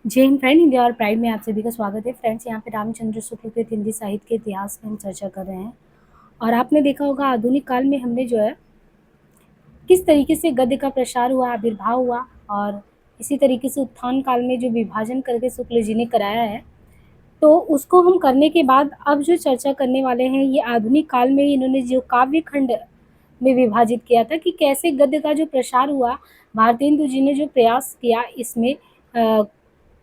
जय Hind friend, India और pride में आप सभी का स्वागत है। फ्रेंड्स, यहाँ पे रामचंद्र शुक्ल के हिंदी साहित्य के इतिहास में हम चर्चा कर रहे हैं। और आपने देखा होगा आधुनिक काल में हमने जो है किस तरीके से गद्य का प्रसार हुआ, आविर्भाव हुआ, और इसी तरीके से उत्थान काल में जो विभाजन करके शुक्ल जी ने कराया है। तो उसको हम करने के बाद अब जो चर्चा करने वाले हैं, ये आधुनिक काल में इन्होंने जो काव्य खंड में विभाजित किया था कि कैसे गद्य का जो प्रसार हुआ, भारतेंदु जी ने जो प्रयास किया इसमें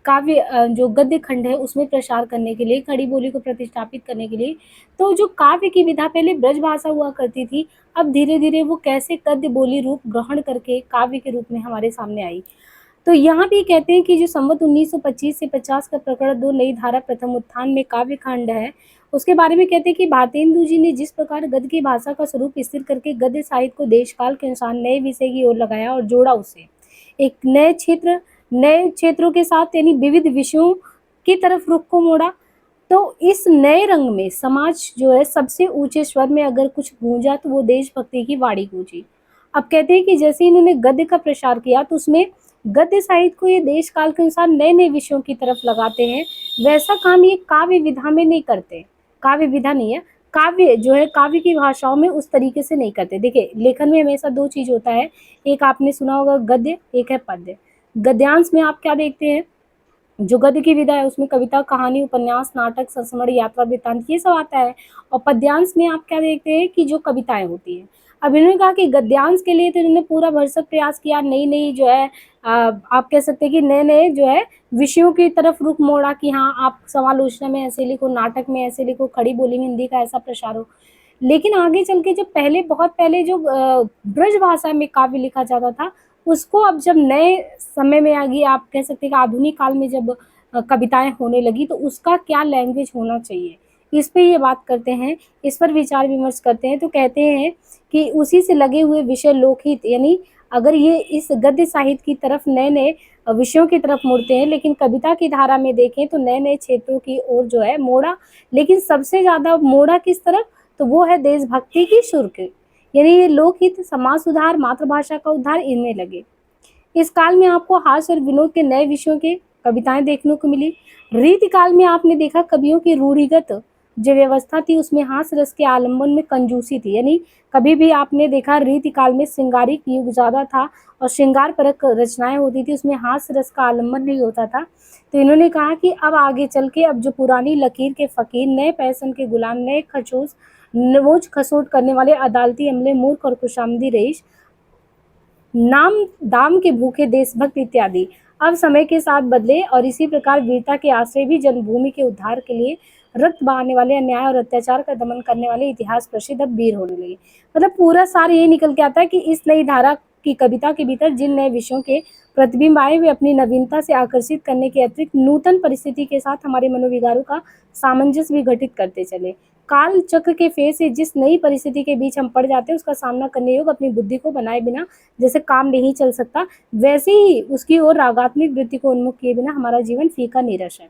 काव्य जो गद्य खंड है उसमें प्रसार करने के लिए, खड़ी बोली को प्रतिस्थापित करने के लिए। तो जो काव्य की विधा पहले ब्रज भाषा हुआ करती थी, अब धीरे धीरे वो कैसे गद्य बोली रूप ग्रहण करके काव्य के रूप में हमारे सामने आई। तो यहाँ भी कहते हैं कि जो संवत 1925 से 50 का प्रकरण दो नई धारा प्रथम उत्थान में काव्य खंड है, उसके बारे में कहते हैं कि भारतेंदु जी ने जिस प्रकार गद्य की भाषा का स्वरूप स्थिर करके गद्य साहित्य को देश काल के अनुसार नए विषय की ओर लगाया और जोड़ा, उसे एक नए क्षेत्रों के साथ यानी विविध विषयों की तरफ रुख को मोड़ा। तो इस नए रंग में समाज जो है सबसे ऊंचे स्वर में अगर कुछ गूंजा तो वो देशभक्ति की वाणी गूंजी। अब कहते हैं कि जैसे इन्होंने गद्य का प्रसार किया तो उसमें गद्य साहित्य को ये देश काल के अनुसार नए नए विषयों की तरफ लगाते हैं। वैसा काम ये काव्य विधा में नहीं करते, काव्य विधा नहीं है, काव्य जो है काव्य की भाषाओं में उस तरीके से नहीं करते। देखिए, लेखन में हमेशा दो चीज होता है, एक आपने सुना होगा गद्य, एक है पद्य। गद्यांश में आप क्या देखते हैं, जो गद्य की विधा है उसमें कविता, कहानी, उपन्यास, नाटक, संस्मरण, यात्रा, वृत्तांत ये सब आता है। और पद्यांश में आप क्या देखते हैं कि जो कविताएं होती हैं। अब इन्होंने कहा कि गद्यांश के लिए तो इन्होंने पूरा भरसक प्रयास किया, नई नई जो है आप कह सकते हैं कि नए नए जो है विषयों की तरफ रुख मोड़ा कि हाँ आप समालोचना में ऐसे लिखो, नाटक में ऐसे लिखो, खड़ी बोली में हिंदी का ऐसा प्रसार हो। लेकिन आगे चल के जब बहुत पहले जो ब्रज भाषा में काव्य लिखा जाता था, उसको अब जब नए समय में आ गई, आप कह सकते हैं कि आधुनिक काल में जब कविताएं होने लगी, तो उसका क्या लैंग्वेज होना चाहिए, इस पे ये बात करते हैं, इस पर विचार विमर्श करते हैं। तो कहते हैं कि उसी से लगे हुए विषय लोकहित, यानी अगर ये इस गद्य साहित्य की तरफ नए नए विषयों की तरफ मुड़ते हैं, लेकिन कविता की धारा में देखें तो नए नए क्षेत्रों की ओर जो है मोड़ा। लेकिन सबसे ज्यादा मोड़ा किस तरफ, तो वो है देशभक्ति की सुर के, यानी ये लोकहित, समाज सुधार, मातृभाषा का उद्धार इनमें लगे। इस काल में आपको हास्य और विनोद के नए विषयों की कविताएं देखने को मिली। रीति काल में आपने देखा कवियों की रूढ़िगत जो व्यवस्था थी उसमें हास्य रस के आलम्बन में कंजूसी थी, यानी कभी भी आपने देखा रीति काल में श्रृंगारिक युग ज्यादा था और श्रृंगार परक रचनाएं होती थी, उसमें हास्य रस का आलम्बन नहीं होता था। तो इन्होंने कहा कि अब आगे चल के अब जो पुरानी लकीर के फकीर, नए पैसन के गुलाम, नए खचोस नोच खसोट करने वाले अदालती अमले, मूर्ख और खुशामदी रईस, नाम दाम के भूखे देशभक्त इत्यादि अब समय के साथ बदले। और इसी प्रकार वीरता के आश्रय भी जन्मभूमि के उद्धार के लिए रक्त बहाने वाले, अन्याय और अत्याचार का दमन करने वाले इतिहास प्रसिद्ध अब वीर होने लगे। मतलब पूरा सार यही निकल के आता है कि इस नई धारा की कविता के भीतर जिन नए विषयों के प्रतिबिंब आए, वे अपनी नवीनता से आकर्षित करने के अतिरिक्त नूतन परिस्थिति के साथ हमारे मनोविकारों का सामंजस्य भी घटित करते चले। काल चक्र के फेर से जिस नई परिस्थिति के बीच हम पड़ जाते हैं, उसका सामना करने योग्य अपनी बुद्धि को बनाए बिना जैसे काम नहीं चल सकता, वैसे ही उसकी ओर रागात्मक वृत्ति को उन्मुख किए बिना हमारा जीवन फीका नीरस है।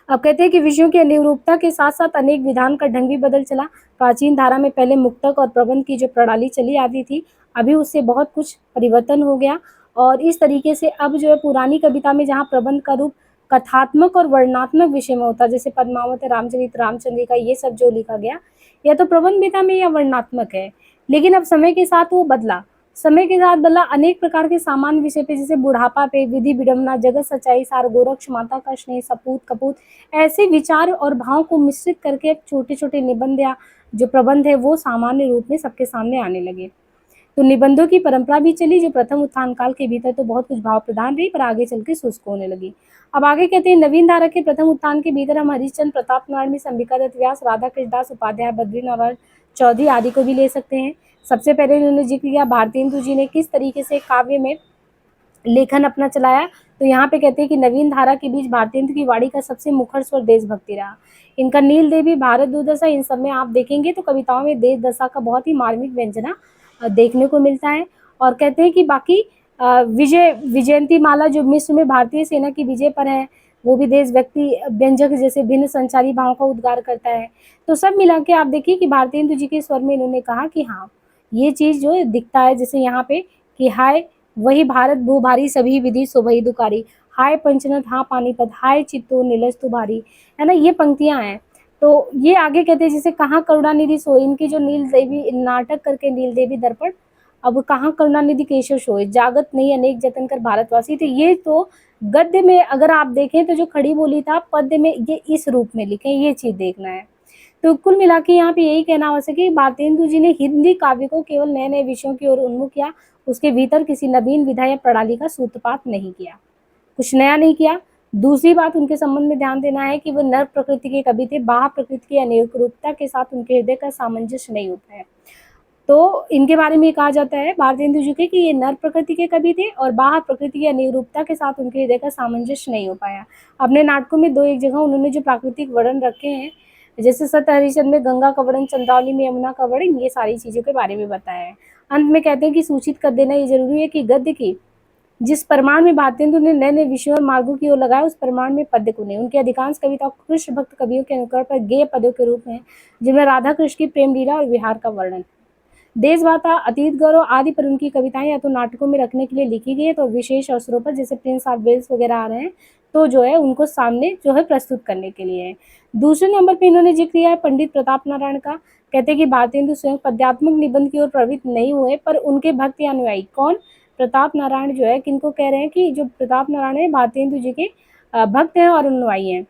अब कहते हैं कि विषयों की अनुरूपता के साथ साथ अनेक विधान का ढंग भी बदल चला। प्राचीन धारा में पहले मुक्तक और प्रबंध की जो प्रणाली चली आती थी, अभी उससे बहुत कुछ परिवर्तन हो गया। और इस तरीके से अब जो है पुरानी कविता में जहाँ प्रबंध का रूप कथात्मक और वर्णनात्मक विषय में होता, जैसे पद्मावत, रामचरित, रामचंद्रिका, ये सब जो लिखा गया, या तो प्रबंध विधा में या वर्णनात्मक है। लेकिन अब समय के साथ वो बदला, समय के साथ बदला अनेक प्रकार के सामान्य विषय पे, जैसे बुढ़ापा पे, विधि विडम्बना, जगत सच्चाई, सार, गोरक्ष, माता का स्नेह, सपूत कपूत, ऐसे विचार और भाव को मिश्रित करके छोटे छोटे निबंध या जो प्रबंध है वो सामान्य रूप में सबके सामने आने लगे। तो निबंधों की परंपरा भी चली, जो प्रथम उत्थान काल के भीतर तो बहुत कुछ भाव प्रधान रही, पर आगे चल के शुष्क होने लगी। अब आगे कहते हैं नवीन धारा के प्रथम उत्थान के भीतर हम हरिश्चंद्र, प्रताप नारायण मिश्र, अंबिका दत्त व्यास, राधा कृष्ण दास उपाध्याय, बद्रीनारायण चौधरी आदि को भी ले सकते हैं। सबसे पहले इन्होंने जिक्र किया भारतेंदु जी ने किस तरीके से काव्य में लेखन अपना चलाया। तो यहाँ पे कहते हैं कि नवीन धारा के बीच भारतेंदु की वाणी का सबसे मुखर स्वर देशभक्ति रहा। इनका नील देवी, भारत दुर्दशा, इन सब में आप देखेंगे तो कविताओं में देश दशा का बहुत ही मार्मिक व्यंजना देखने को मिलता है। और कहते हैं कि बाकी विजयंती माला जो मिस्र में भारतीय सेना की विजय पर है, वो भी देशभक्ति व्यंजक जैसे भिन्न संचारी भावों का उद्गार करता है। तो सब मिला के आप देखिए कि भारतेंदु जी के स्वर में इन्होंने कहा कि हाँ ये चीज जो दिखता है, जैसे यहाँ पे कि हाय वही भारत भूभारी, सभी विधि सोभई दुकारी, हाय पंचनद हाँ पानीपत, हाय चित्तौड़ नीलज तू भारी, है ना, ये पंक्तियां हैं। तो ये आगे कहते हैं जैसे कहाँ करुणानिधि सोई, इनकी जो नील देवी नाटक करके नील देवी दर्पण, अब कहाँ करुणानिधि केशव सोए, जागत नहीं अनेक जतन कर भारतवासी। तो ये तो गद्य में अगर आप देखें तो जो खड़ी बोली था, पद्य में ये इस रूप में लिखे, ये चीज देखना है। तो कुल मिला के यहाँ पे यही कहना आवश्यक है कि भारतेंदु जी ने हिंदी काव्य को केवल नए नए विषयों की ओर उन्मुख किया, उसके भीतर किसी नवीन विधा या प्रणाली का सूत्रपात नहीं किया, कुछ नया नहीं किया। दूसरी बात उनके संबंध में ध्यान देना है कि वो नर प्रकृति के कवि थे, बाह्य प्रकृति की अनेक रूपता के साथ उनके हृदय का सामंजस्य नहीं होता है। तो इनके बारे में कहा जाता है भारतेंदु जी के कि ये नर प्रकृति के कवि थे और बाह्य प्रकृति की अनिरूपता के साथ उनके हृदय का सामंजस्य नहीं हो पाया। अपने नाटकों में दो एक जगह उन्होंने जो प्राकृतिक वर्णन रखे हैं, जैसे सत हरिश्चंद्र में गंगा का वर्णन, चंद्रावली में यमुना का वर्णन, ये सारी चीजों के बारे में बताया है। अंत में कहते हैं कि सूचित कर देना ये जरूरी है कि गद्य की जिस परिमाण में भारतेंदु ने नए नए विषयों और मार्गों की ओर लगाया, उस परिमाण में पद्य को नहीं। उनकी अधिकांश कविता कृष्ण भक्त कवियों के अनुकरण पर गेय पदों के रूप में, जिनमें राधा कृष्ण की प्रेम लीला और विहार का वर्णन, देशगाथा, अतीत गौरव आदि पर उनकी कविताएं या तो नाटकों में रखने के लिए लिखी गई है, तो विशेष अवसरों पर जैसे प्रिंस ऑफ वेल्स वगैरह आ रहे हैं, तो जो है उनको सामने जो है प्रस्तुत करने के लिए है। दूसरे नंबर पे इन्होंने जिक्र किया है पंडित प्रताप नारायण का। कहते हैं कि भारतेंदु स्वयं पद्यात्मक निबंध की ओर प्रवृत्त नहीं हुए, पर उनके भक्त या अनुयायी, कौन, प्रताप नारायण जो है, किनको कह रहे हैं कि जो प्रताप नारायण है भारतेंदु जी के भक्त हैं और अनुयायी हैं।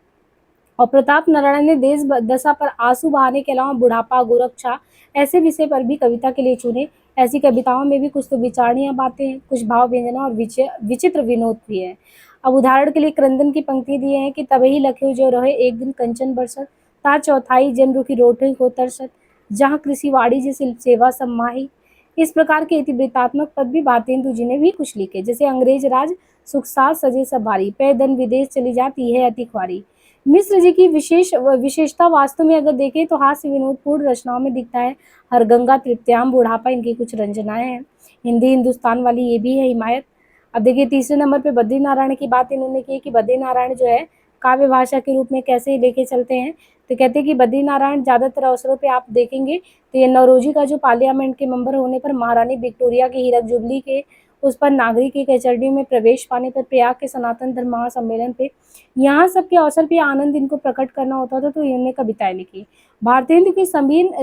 और प्रताप नारायण ने देश दशा पर आंसू बहाने के अलावा बुढ़ापा, गोरक्षा ऐसे विषय पर भी कविता के लिए चुने। ऐसी कविताओं में भी कुछ तो विचारणीय बातें हैं, कुछ भाव व्यंजना और विचित्र विनोद भी है। अब उदाहरण के लिए क्रंदन की पंक्ति दिए हैं कि तबही लखे जो रहे एक दिन कंचन बरसत, ता चौथाई जन रुकी रोटी को तरसत, जहाँ कृषि वाड़ी जैसे सेवा सम्माही। इस प्रकार के इतिवृत्तात्मक पद भी भारतेंदु जी ने भी कुछ लिखे, जैसे अंग्रेज राज सुख साथ सजे सब भारी, पे धन विदेश चली जाती है अति ख्वारी। मिश्र जी की विशेषता वास्तव में अगर देखें तो हास्य विनोदपूर्ण रचनाओं में दिखता है। हर गंगा तृप्त्याम बुढ़ापा इनकी कुछ रंजनाएं हैं। हिंदी हिंदुस्तान वाली ये भी है हिमायत। अब देखिए तीसरे नंबर पे बद्री नारायण की बात इन्होंने की कि बद्री नारायण जो है काव्य भाषा के रूप में कैसे लेके चलते हैं। तो कहते हैं कि बद्री नारायण ज्यादातर अवसरों पे आप देखेंगे तो ये नौरोजी का जो पार्लियामेंट के मेंबर होने पर, महारानी विक्टोरिया के हीरक जुबली के उस पर, नागरिक के कचहरी में प्रवेश पाने पर, प्रयाग के सनातन धर्म महासम्मेलन पे, यहाँ सबके अवसर पे आनंद इनको प्रकट करना होता था, तो इन्होंने कविताएं लिखी। भारतेंदु के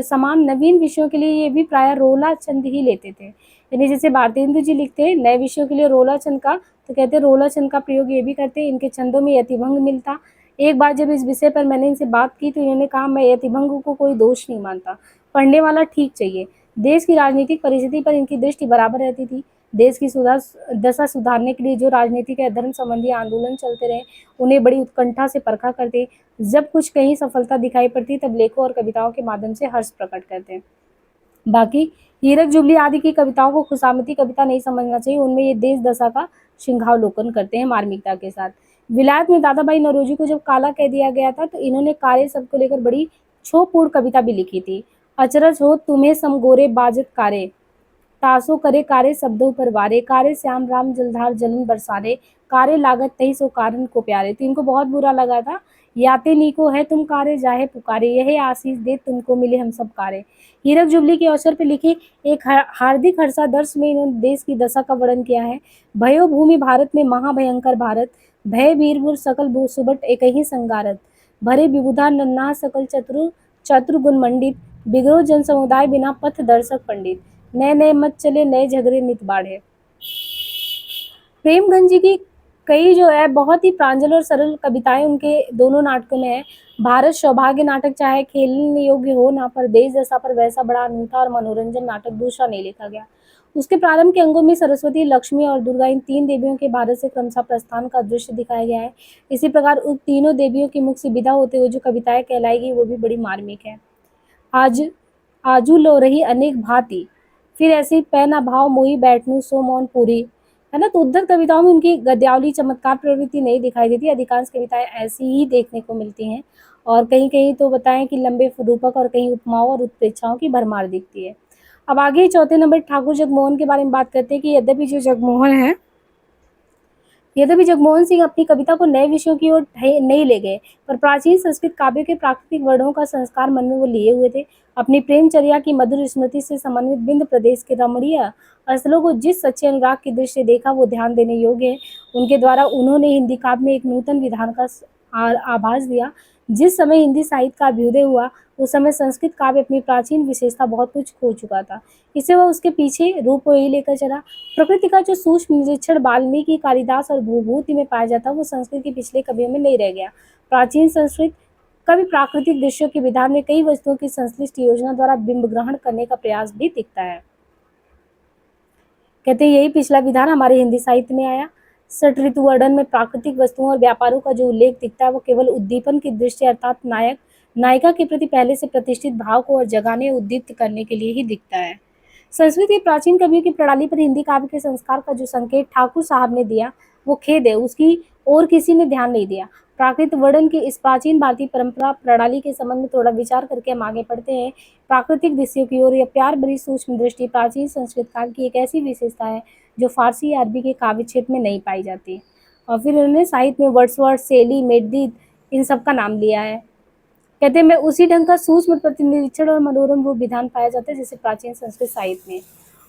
समान नवीन विषयों के लिए ये भी प्राय रोला छंद ही लेते थे। यानी जैसे भारतेंदु जी लिखते हैं नए विषयों के लिए रोला छंद का, तो कहते हैं रोला छंद का प्रयोग ये भी करते हैं। इनके छंदों में यतिभंग मिलता। एक बार जब इस विषय पर मैंने इनसे बात की तो इन्होंने कहा मैं यतिभंग को कोई दोष नहीं मानता, पढ़ने वाला ठीक चाहिए। देश की राजनीतिक परिस्थिति पर इनकी दृष्टि बराबर रहती थी। देश की दशा सुधारने के लिए जो राजनीतिक या धर्म संबंधी आंदोलन चलते रहे, उन्हें बड़ी उत्कंठा से परखा करते। जब कुछ कहीं सफलता दिखाई पड़ती तब लेखों और कविताओं के माध्यम से हर्ष प्रकट करते। बाकी हीरक जुबली आदि की कविताओं को खुशामती कविता नहीं समझना चाहिए, उनमें ये देश दशा का सिंहावलोकन करते हैं मार्मिकता के साथ। विलायत में दादा भाई नौरोजी को जब काला कह दिया गया था तो इन्होंने कार्य शब्द को लेकर बड़ी क्षोभपूर्ण कविता भी लिखी थी। अचरज हो तुम्हें समगोरे बाजत कारे, तासो करे कारे शब्दों पर वारे, कारे श्याम राम जलधार जलन बरसारे, कारे लागत तही सो कारण को प्यारे। तो इनको बहुत बुरा लगा था। याते नीको है तुम कारे जाहे पुकारे, यही आशीष दे तुमको मिले हम सब कारे। हीरक जुबली के अवसर पर लिखी एक हार्दिक हर्षादर्श में इन्होंने देश की दशा का वर्णन किया है। भयो भूमि भारत में महाभयंकर भारत, भय वीरपुर सकल भू सुबट एक ही संगारत, भरे विबुधा नन्ना सकल चतुर गुण मंडित, बिगड़ो जन समुदाय बिना पथ दर्शक पंडित, नए नए मत चले नए झगड़े नित बाढ़े। प्रेमगंज जी की कई जो है बहुत ही प्रांजल और सरल कविताएं उनके दोनों नाटकों में है। भारत सौभाग्य नाटक चाहे खेलने योग्य हो ना, पर देश दशा पर वैसा बड़ा अनूठा और मनोरंजन नाटक दूसरा नहीं लिखा गया। उसके प्रारंभ के अंगों में सरस्वती, लक्ष्मी और दुर्गा इन तीन देवियों के भारत से क्रमशः प्रस्थान का दृश्य दिखाया गया है। इसी प्रकार उन तीनों देवियों के मुख से विदा होते हुए जो कविताएं कहलाएगी वो भी बड़ी मार्मिक है। आज आजू लो रही अनेक भांति, फिर ऐसी पै ना भाव मोही बैठनू सो मौन पूरी, है ना। तो उद्धत कविताओं में उनकी गद्यावली चमत्कार प्रवृत्ति नहीं दिखाई देती, अधिकांश कविताएं ऐसी ही देखने को मिलती हैं। और कहीं कहीं तो बताएं कि लंबे रूपक और कहीं उपमाओं और उत्प्रेक्षाओं की भरमार दिखती है। अब आगे चौथे नंबर ठाकुर जगमोहन के बारे में बात करते हैं कि यद्यपि जो जगमोहन है यद्यपि जगमोहन सिंह अपनी कविता को नए विषयों की ओर नहीं ले गए, पर प्राचीन संस्कृत काव्यों के प्राकृतिक वर्णों का संस्कार मन में वो लिए हुए थे। अपनी प्रेमचर्या की मधुर स्मृति से समन्वित विंध्य प्रदेश के रमणीय स्थलों को जिस सच्चे अनुराग की दृष्टि से देखा, वो ध्यान देने योग्य है। उनके द्वारा उन्होंने हिंदी काव्य में एक नूतन विधान का आभास दिया। जिस समय हिंदी साहित्य का अभ्युदय हुआ, उस समय संस्कृत काव्य अपनी प्राचीन विशेषता बहुत कुछ खो चुका था। इसे वह उसके पीछे रूप को यही लेकर चला। प्रकृति का जो सूक्ष्म निरीक्षण वाल्मीकि, कालिदास और भूभूति में पाया जाता, वो संस्कृत के पिछले कवियों में नहीं रह गया। प्राचीन संस्कृत कवि प्राकृतिक दृश्यों के विधान में कई वस्तुओं की संश्लिष्ट योजना द्वारा बिंब ग्रहण करने का प्रयास भी दिखता है। कहते हैं यही पिछला विधान हमारे हिंदी साहित्य में आया। सठ ऋतु वर्णन में प्राकृतिक वस्तुओं और व्यापारों का जो उल्लेख दिखता है, वो केवल उद्दीपन की दृष्टि अर्थात नायक नायिका के प्रति पहले से प्रतिष्ठित भाव को और जगाने उद्दीप्त करने के लिए ही दिखता है। संस्कृत के प्राचीन कवियों की प्रणाली पर हिंदी काव्य के संस्कार का जो संकेत ठाकुर साहब ने दिया, वो खेद है उसकी और किसी ने ध्यान नहीं दिया। प्राकृत वर्णन की इस प्राचीन भारतीय परंपरा प्रणाली के संबंध में थोड़ा विचार करके हम आगे बढ़ते हैं। प्राकृतिक दृश्यों की ओर यह प्यार भरी सूक्ष्म दृष्टि प्राचीन संस्कृत काव्य की एक ऐसी विशेषता है जो फारसी या अरबी के काव्य क्षेत्र में नहीं पाई जाती। और फिर उन्होंने साहित्य में वर्ड्सवर्थ, शेली, मेडली इन सब का नाम लिया है। कहते हैं मैं उसी ढंग का सूक्ष्म प्रतिनिरीक्षण और मनोरम रूप विधान पाया जाता है जैसे प्राचीन संस्कृत साहित्य में।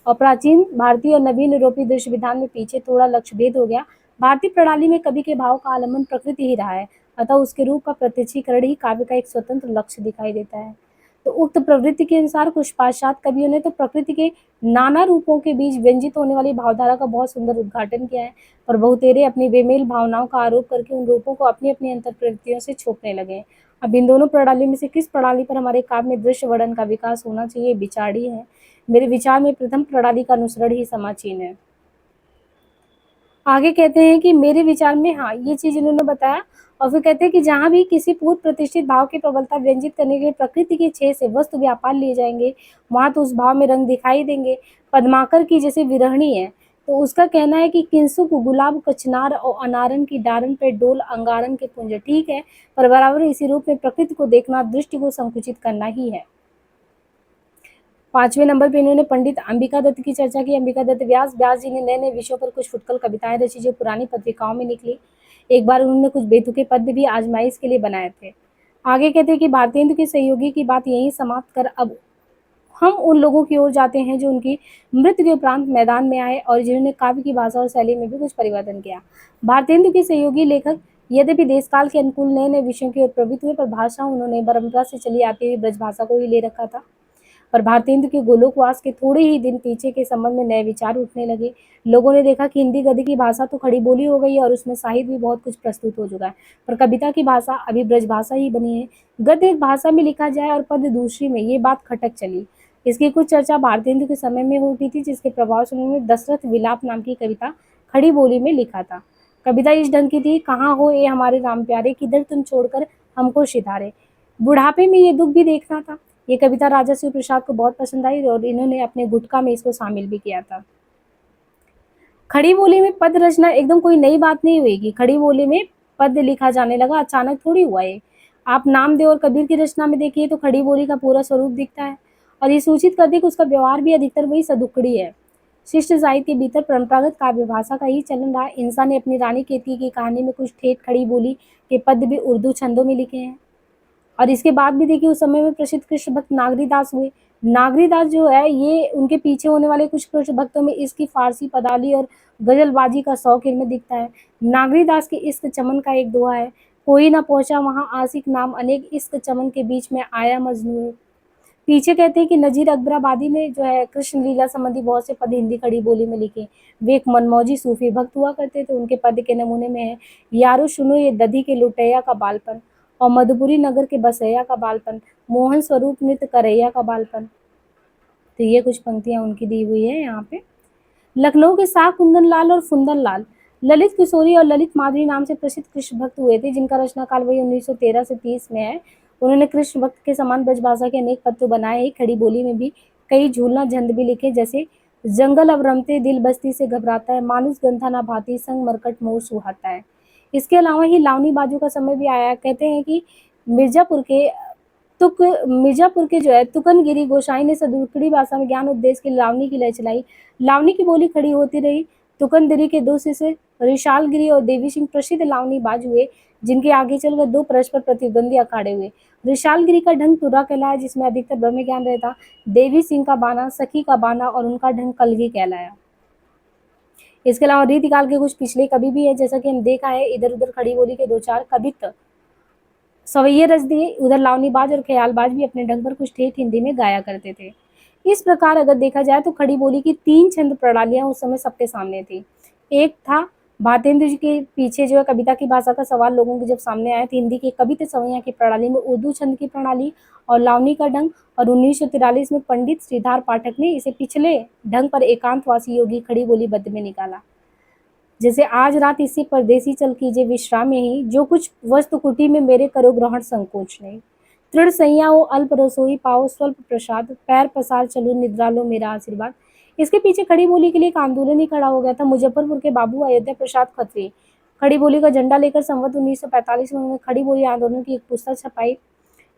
और प्राचीन भारतीय और नवीन यूरोपीय दृश्य विधान में पीछे थोड़ा लक्ष्य भेद हो गया। भारतीय प्रणाली में कवि के भाव का आलम्बन प्रकृति ही रहा है, अतः उसके रूप का प्रत्यक्षीकरण ही काव्य का एक स्वतंत्र लक्ष्य दिखाई देता है। तो उक्त प्रवृत्ति के अनुसार कुछ पाश्चात्य कवियों ने तो प्रकृति के नाना रूपों के बीच व्यंजित होने वाली भावधारा का बहुत सुंदर उद्घाटन किया है, पर बहुतेरे अपनी बेमेल भावनाओं का आरोप करके उन रूपों को अपनी अपनी अंतर प्रवृत्तियों से छोपने लगे। अब इन दोनों प्रणाली में से किस प्रणाली पर हमारे काव्य में दृश्य वर्णन का विकास होना चाहिए, विचार ही है। मेरे विचार में प्रथम प्रणाली का अनुसरण ही समाचीन है। आगे कहते हैं कि मेरे विचार में हाँ, ये चीज इन्होंने बताया। और फिर कहते हैं कि जहाँ भी किसी पूर्व प्रतिष्ठित भाव की प्रबलता व्यंजित करने के लिए प्रकृति के छेद से वस्तु व्यापार लिए जाएंगे, वहां तो उस भाव में रंग दिखाई देंगे। पद्माकर की जैसे विरहणी है, तो उसका कहना है कि किंसुक गुलाब कचनार और अनारन की डारन पे डोल अंगारन के पुंज, ठीक है, पर बराबर इसी रूप में प्रकृति को देखना दृष्टि को संकुचित करना ही है। 5वें नंबर पे इन्होंने पंडित अंबिका दत्त की चर्चा की। अंबिका दत्त व्यास जी ने नए नए विषयों पर कुछ फुटकल कविताएं रची जो पुरानी पत्रिकाओं में निकली। एक बार उन्होंने कुछ बेतुके पद्य भी आजमाइश के लिए बनाए थे। आगे कहते हैं कि भारतेंदु के सहयोगी की बात यहीं समाप्त कर अब हम उन लोगों की ओर जाते हैं जो उनकी मृत्यु के उपरांत मैदान में आए और जिन्होंने काव्य की भाषा और शैली में भी कुछ परिवर्तन किया। भारतेंदु के सहयोगी लेखक यद्यपि देशकाल के अनुकूल नए नए विषयों की ओर प्रवृत्त हुए, पर भाषा उन्होंने परंपरा से चली आती हुई ब्रज भाषा को ही ले रखा था। पर भारतेंदु के गोलोकवास के थोड़े ही दिन पीछे के संबंध में नए विचार उठने लगे। लोगों ने देखा कि हिंदी गद्य की भाषा तो खड़ी बोली हो गई है और उसमें साहित्य भी बहुत कुछ प्रस्तुत हो चुका है, पर कविता की भाषा अभी ब्रज भाषा ही बनी है। गद्य एक भाषा में लिखा जाए और पद्य दूसरी में, ये बात खटक चली। इसकी कुछ चर्चा भारतेंदु के समय में होती थी, जिसके प्रभाव से उन्होंने दशरथ विलाप नाम की कविता खड़ी बोली में लिखा था। कविता इस ढंग की थी, कहाँ हो ये हमारे राम प्यारे, किधर तुम छोड़कर हमको सिधारे। बुढ़ापे में ये दुख भी देखना था। ये कविता राजा शिव प्रसाद को बहुत पसंद आई और इन्होंने अपने गुटका में इसको शामिल भी किया था। खड़ी बोली में पद रचना एकदम कोई नई बात नहीं हुई कि खड़ी बोली में पद लिखा जाने लगा, अचानक थोड़ी हुआ ये। आप नामदेव और कबीर की रचना में देखिए तो खड़ी बोली का पूरा स्वरूप दिखता है और ये सूचित करते कि उसका व्यवहार भी अधिकतर वही सदुक्कड़ी है। शिष्ट साहित्य के भीतर परंपरागत काव्य भाषा का ही चलन रहा। इंसान ने अपनी रानी केतकी की कहानी में कुछ ठेठ खड़ी बोली के पद भी उर्दू छंदों में लिखे हैं। और इसके बाद भी देखिए उस समय में प्रसिद्ध कृष्ण भक्त नागरीदास हुए। नागरीदास जो है, ये उनके पीछे होने वाले कुछ कृष्ण भक्तों में इसकी फारसी पदाली और गजलबाजी का शौक इनमें दिखता है। नागरीदास के इश्क चमन का एक दोहा है, कोई ना पहुंचा वहां आशिक नाम अनेक, इश्क चमन के बीच में आया मजनू। पीछे कहते हैं कि नजीर अकबराबादी ने जो है कृष्ण लीला संबंधी बहुत से पद हिंदी खड़ी बोली में लिखे। वे एक मनमौजी सूफी भक्त हुआ करते थे। उनके पद के नमूने में है, यारो सुनो ये दधी के लुटैया का बालपन और मधुपुरी नगर के बसैया का बालपन, मोहन स्वरूप नृत्य करैया का बालपन। तो ये कुछ पंक्तियां उनकी दी हुई है यहाँ पे। लखनऊ के शाह कुंदन लाल और फुंदन लाल ललित किशोरी और ललित माधुरी नाम से प्रसिद्ध कृष्ण भक्त हुए थे, जिनका रचना काल वही 1913 से 30 में है। उन्होंने कृष्ण भक्त के समान ब्रजभाषा के अनेक पद तो बनाए ही, खड़ी बोली में भी कई झूलना झंड भी लिखे, जैसे जंगल अब रमते दिल बस्ती से घबराता है, मानुष गंथा ना भाती संग मरकट मोर सुहाता है। इसके अलावा ही लावनी बाजू का समय भी आया। कहते हैं कि मिर्जापुर के जो है तुकनगिरी गोसाई ने सदुक्कड़ी भाषा में ज्ञान उपदेश के लावनी की लय चलाई। लावनी की बोली खड़ी होती रही। तुकनगिरी के दो शिष्य ऋषालगिरी और देवी सिंह प्रसिद्ध लावनी बाज हुए, जिनके आगे चलकर दो परस्पर प्रतिद्वंदी अखाड़े हुए। ऋषालगिरी का ढंग तुरा कहलाया, जिसमें अधिकतर ब्रह्म ज्ञान रहता। देवी सिंह का बाना सखी का बाना और उनका ढंग कलगी कहलाया। इसके अलावा रीतिकाल के कुछ पिछले कवि भी है, जैसा कि हम देखा है इधर उधर खड़ी बोली के दो चार कवित सवैये रच दिए। उधर लावनीबाज और ख्यालबाज भी अपने ढंग पर कुछ ठेठ हिंदी में गाया करते थे। इस प्रकार अगर देखा जाए तो खड़ी बोली की तीन छंद प्रणालियां उस समय सबके सामने थी। एक था भारतेंदु जी के पीछे जो है कविता की भाषा का सवाल लोगों के जब सामने आया तो हिंदी की कवित सवैया की प्रणाली में उर्दू छंद की प्रणाली और लावनी का ढंग, और 1943 में पंडित श्रीधर पाठक ने इसे पिछले ढंग पर एकांतवासी योगी खड़ी बोली बद्ध में निकाला। जैसे आज रात इसी परदेसी चल कीजिए विश्राम में ही, जो कुछ वस्तु कुटी में मेरे करो ग्रहण संकोच नहीं। तृण सैया हो अल्प रसोई पाओ स्वल्प प्रसाद, पैर पसार चलो निद्रा लो मेरा आशीर्वाद। इसके पीछे खड़ी बोली के लिए एक आंदोलन ही खड़ा हो गया था। मुजफ्फरपुर के बाबू अयोध्या प्रसाद खत्री खड़ी बोली का झंडा लेकर संवत 1945 में उन्होंने खड़ी बोली आंदोलन की एक पुस्तक छपाई,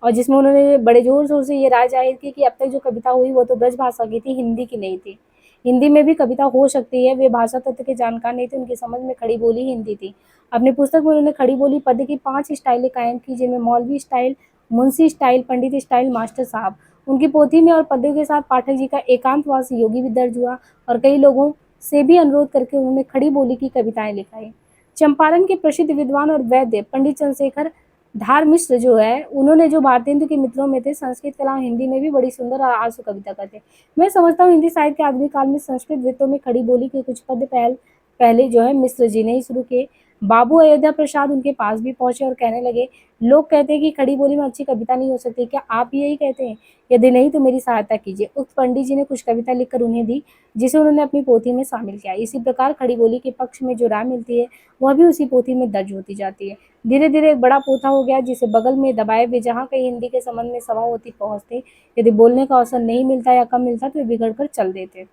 और जिसमें उन्होंने बड़े जोर शोर से ये राय जाहिर की कि अब तक जो कविता हुई वो तो ब्रज भाषा की थी, हिंदी की नहीं थी। हिंदी में भी कविता हो सकती है, वे भाषा तत्व के जानकार नहीं थे, उनकी समझ में खड़ी बोली हिंदी थी। अपनी पुस्तक में उन्होंने खड़ी बोली पद्य की 5 स्टाइलें कायम की, जिनमें मौलवी स्टाइल, मुंशी स्टाइल, पंडित स्टाइल, मास्टर साहब। उनकी पोथी में और पद्यों के साथ पाठक जी का एकांतवासी योगी भी दर्ज हुआ, और कई लोगों से भी अनुरोध करके उन्होंने खड़ी बोली की कविताएं लिखाई। चंपारण के प्रसिद्ध विद्वान और वैद्य पंडित चंद्रशेखर धार मिश्र जो है, उन्होंने जो भारतेंदु के मित्रों में थे, संस्कृत के अलावा हिंदी में भी बड़ी सुंदर और आशु कविता करते। मैं समझता हूँ हिंदी साहित्य के आधुनिक काल में संस्कृत वृत्तों में खड़ी बोली के कुछ पद पहले जो है मिश्र जी ने ही शुरू किए। बाबू अयोध्या प्रसाद उनके पास भी पहुंचे और कहने लगे, लोग कहते हैं कि खड़ी बोली में अच्छी कविता नहीं हो सकती, क्या आप भी यही कहते हैं? यदि नहीं तो मेरी सहायता कीजिए। उक्त पंडित जी ने कुछ कविता लिखकर उन्हें दी, जिसे उन्होंने अपनी पोथी में शामिल किया। इसी प्रकार खड़ी बोली के पक्ष में जो राय मिलती है वह भी उसी पोथी में दर्ज होती जाती है। धीरे धीरे एक बड़ा पोथा हो गया, जिसे बगल में दबाए वे जहाँ कहीं हिंदी के संबंध में सभा होती पहुंचते। यदि बोलने का अवसर नहीं मिलता या कम मिलता तो वे बिगड़ कर चल देते।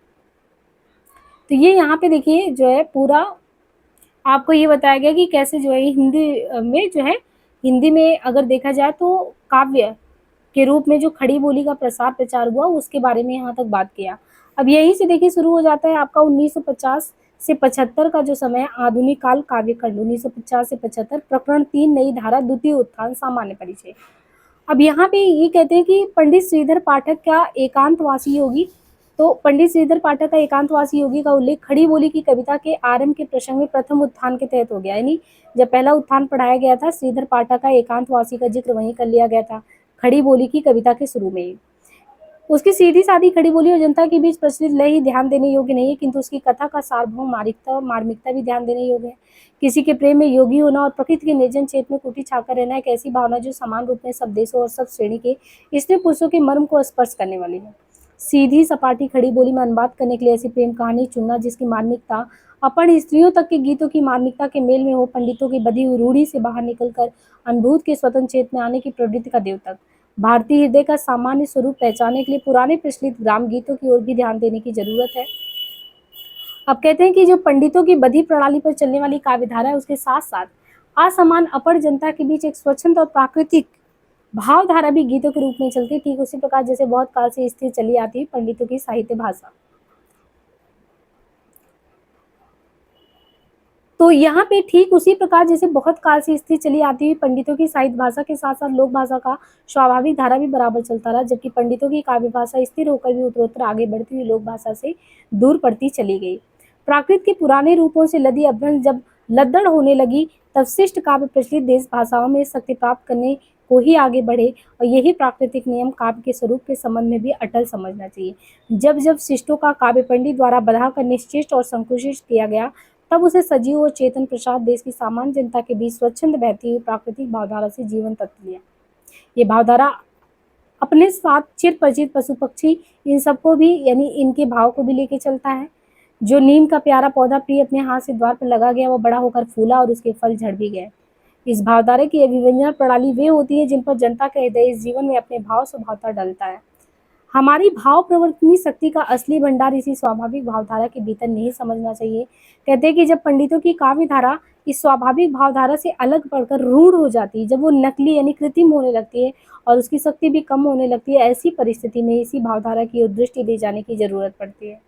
तो ये यहाँ पे देखिए जो है पूरा आपको ये बताया गया कि कैसे जो है हिंदी में जो है हिंदी में अगर देखा जाए तो काव्य के रूप में जो खड़ी बोली का प्रसार प्रचार हुआ उसके बारे में यहाँ तक बात किया। अब यहीं से देखिए शुरू हो जाता है आपका 1950 से 75 का जो समय है, आधुनिक काल काव्य खंड 1950 से 75, प्रकरण 3 नई धारा द्वितीय उत्थान सामान्य परिचय। अब यहाँ पे ये कहते हैं कि पंडित श्रीधर पाठक का एकांतवासी योगी, तो पंडित श्रीधर पाठक का एकांतवासी योगी का उल्लेख खड़ी बोली की कविता के आरंभ के प्रसंग में प्रथम उत्थान के तहत हो गया। यानी जब पहला उत्थान पढ़ाया गया था, श्रीधर पाठक का एकांतवासी का जिक्र वहीं कर लिया गया था खड़ी बोली की कविता के शुरू में ही। उसकी सीधी सादी खड़ी बोली और जनता के बीच प्रचलित लय ही ध्यान देने योग्य नहीं है, किंतु उसकी कथा का सार्वभौम मार्मिकता भी ध्यान देने योग्य है। किसी के प्रेम में योगी होना और प्रकृति के निर्जन क्षेत्र में कुटी छाकर रहना एक ऐसी भावना जो समान रूप में सब देशों और सब श्रेणी के स्त्री पुरुषों के मर्म को स्पर्श करने वाली है। सीधी सपाटी खड़ी बोली में अनुवाद करने के लिए ऐसी प्रेम कहानी चुनना जिसकी मार्मिकता अपन स्त्रियों तक के गीतों की मार्मिकता के मेल में हो, पंडितों की बधी हुई रूढ़ी से बाहर निकलकर अनुभूत के स्वतंत्र क्षेत्र में आने की प्रवृत्ति का द्योतक। भारतीय हृदय का सामान्य स्वरूप पहचानने के लिए पुराने प्रचलित ग्राम गीतों की ओर भी ध्यान देने की जरूरत है। अब कहते हैं कि जो पंडितों की बधी प्रणाली पर चलने वाली काव्यधारा है, उसके साथ साथ असमान अपर जनता के बीच एक स्वच्छंद और प्राकृतिक भावधारा भी गीतों के रूप में चलती है। ठीक उसी प्रकार जैसे बहुत काल से स्थिर चली आती है पंडितों की साहित्य भाषा। तो यहाँ पे ठीक उसी प्रकार जैसे बहुत काल से स्थिर चली आती हुई पंडितों की साहित्य भाषा के साथ साथ लोक भाषा का स्वाभाविक धारा भी बराबर चलता रहा, जबकि पंडितों की काव्य भाषा स्थिर होकर भी उत्तरोत्तर आगे बढ़ती हुई लोक भाषा से दूर पड़ती चली गई। प्राकृत के पुराने रूपों से लदी अभ्रंश जब लद्दड़ होने लगी, तब शिष्ट काव्य प्रचलित देश भाषाओं में शक्ति प्राप्त करने को ही आगे बढ़े, और यही प्राकृतिक नियम काव्य के स्वरूप के संबंध में भी अटल समझना चाहिए। जब जब शिष्टों का काव्य पंडित द्वारा बढ़ा कर निश्चिष्ट और संकुचित किया गया, तब उसे सजीव और चेतन प्रसाद देश की सामान्य जनता के बीच स्वच्छंद बहती हुई प्राकृतिक भावधारा से जीवन तत्व लिया। ये भावधारा अपने साथ चिर परिचित पशु पक्षी इन सबको भी यानी इनके भाव को भी लेके चलता है। जो नीम का प्यारा पौधा प्रिय अपने हाथ से द्वार पर लगा गया, वो बड़ा होकर फूला और उसके फल झड़ भी गए। इस भावधारा की अभिव्यंजना प्रणाली वे होती है जिन पर जनता का हृदय इस जीवन में अपने भाव स्वभावता डलता है। हमारी भाव प्रवर्तनी शक्ति का असली भंडार इसी स्वाभाविक भावधारा के भीतर नहीं समझना चाहिए। कहते हैं कि जब पंडितों की काव्य धारा इस स्वाभाविक भावधारा से अलग पड़कर रूढ़ हो जाती है, जब वो नकली यानी कृत्रिम होने लगती है और उसकी शक्ति भी कम होने लगती है, ऐसी परिस्थिति में इसी भावधारा की ओर दृष्टि दे जाने की जरूरत पड़ती है।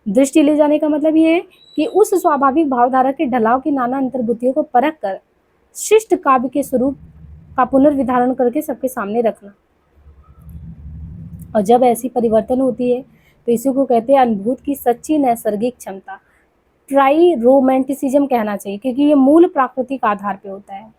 दृष्टि ले जाने का मतलब ये है कि उस स्वाभाविक भावधारा के ढलाव की नाना अंतर्भूतियों को परख कर शिष्ट काव्य के स्वरूप का पुनर्विधारण करके सबके सामने रखना। और जब ऐसी परिवर्तन होती है तो इसी को कहते हैं अनुभूत की सच्ची नैसर्गिक क्षमता। ट्राई रोमांटिसिज्म कहना चाहिए, क्योंकि ये मूल प्राकृतिक आधार पे होता है।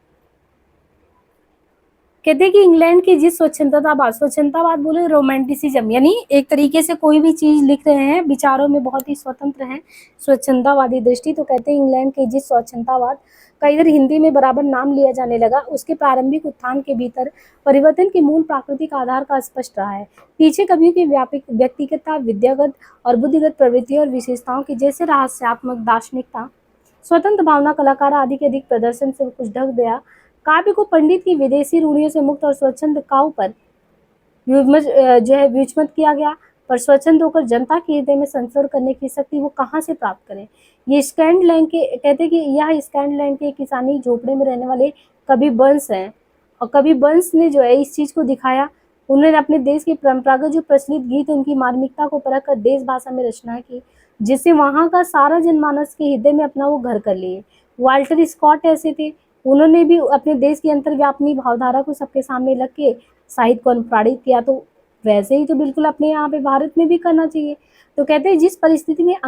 कहते हैं कि इंग्लैंड की जिस स्वच्छंदतावाद बोले रोमांटिसिज्म, यानी एक तरीके से कोई भी चीज लिख रहे हैं, विचारों में बहुत ही स्वतंत्र हैं, स्वच्छंदतावादी दृष्टि। तो कहते हैं इंग्लैंड के जिस स्वच्छंदतावाद का इधर हिंदी में बराबर नाम लिया जाने लगा, उसके प्रारंभिक उत्थान के भीतर परिवर्तन के मूल प्राकृतिक आधार का स्पष्ट रहा है। पीछे कवियों की व्यापक व्यक्तिगत, विद्यागत और बुद्धिगत प्रवृत्तियों और विशेषताओं की जैसे रहस्यात्मक दार्शनिकता, स्वतंत्र भावना, कलाकार आदि के अधिक प्रदर्शन से कुछ ढक गया। काव्य को पंडित की विदेशी रूढ़ियों से मुक्त और स्वच्छंद काव्य पर व्युत्पन्न किया गया, पर स्वच्छंद होकर जनता के हृदय में संचरण करने की शक्ति वो कहाँ से प्राप्त करें। ये स्कैंडलैंड के कहते हैं कि यह स्कैंडलैंड के किसानी झोपड़े में रहने वाले कवि बंस हैं, और कवि बंस ने जो है इस चीज को दिखाया। उन्होंने अपने देश के परंपरागत जो प्रचलित गीत, उनकी मार्मिकता को परख कर देश भाषा में रचना की, जिससे वहां का सारा जनमानस के हृदय में अपना वो घर कर लिए। वाल्टर स्कॉट ऐसे थे, उन्होंने भी अपने देश की अंतर्व्यापनी भावधारा को सबके सामने रख के साहित्य को अनुप्राणित किया। तो वैसे ही तो बिल्कुल अपने यहाँ पे भारत में भी करना चाहिए। तो कहते हैं जिस परिस्थिति में जो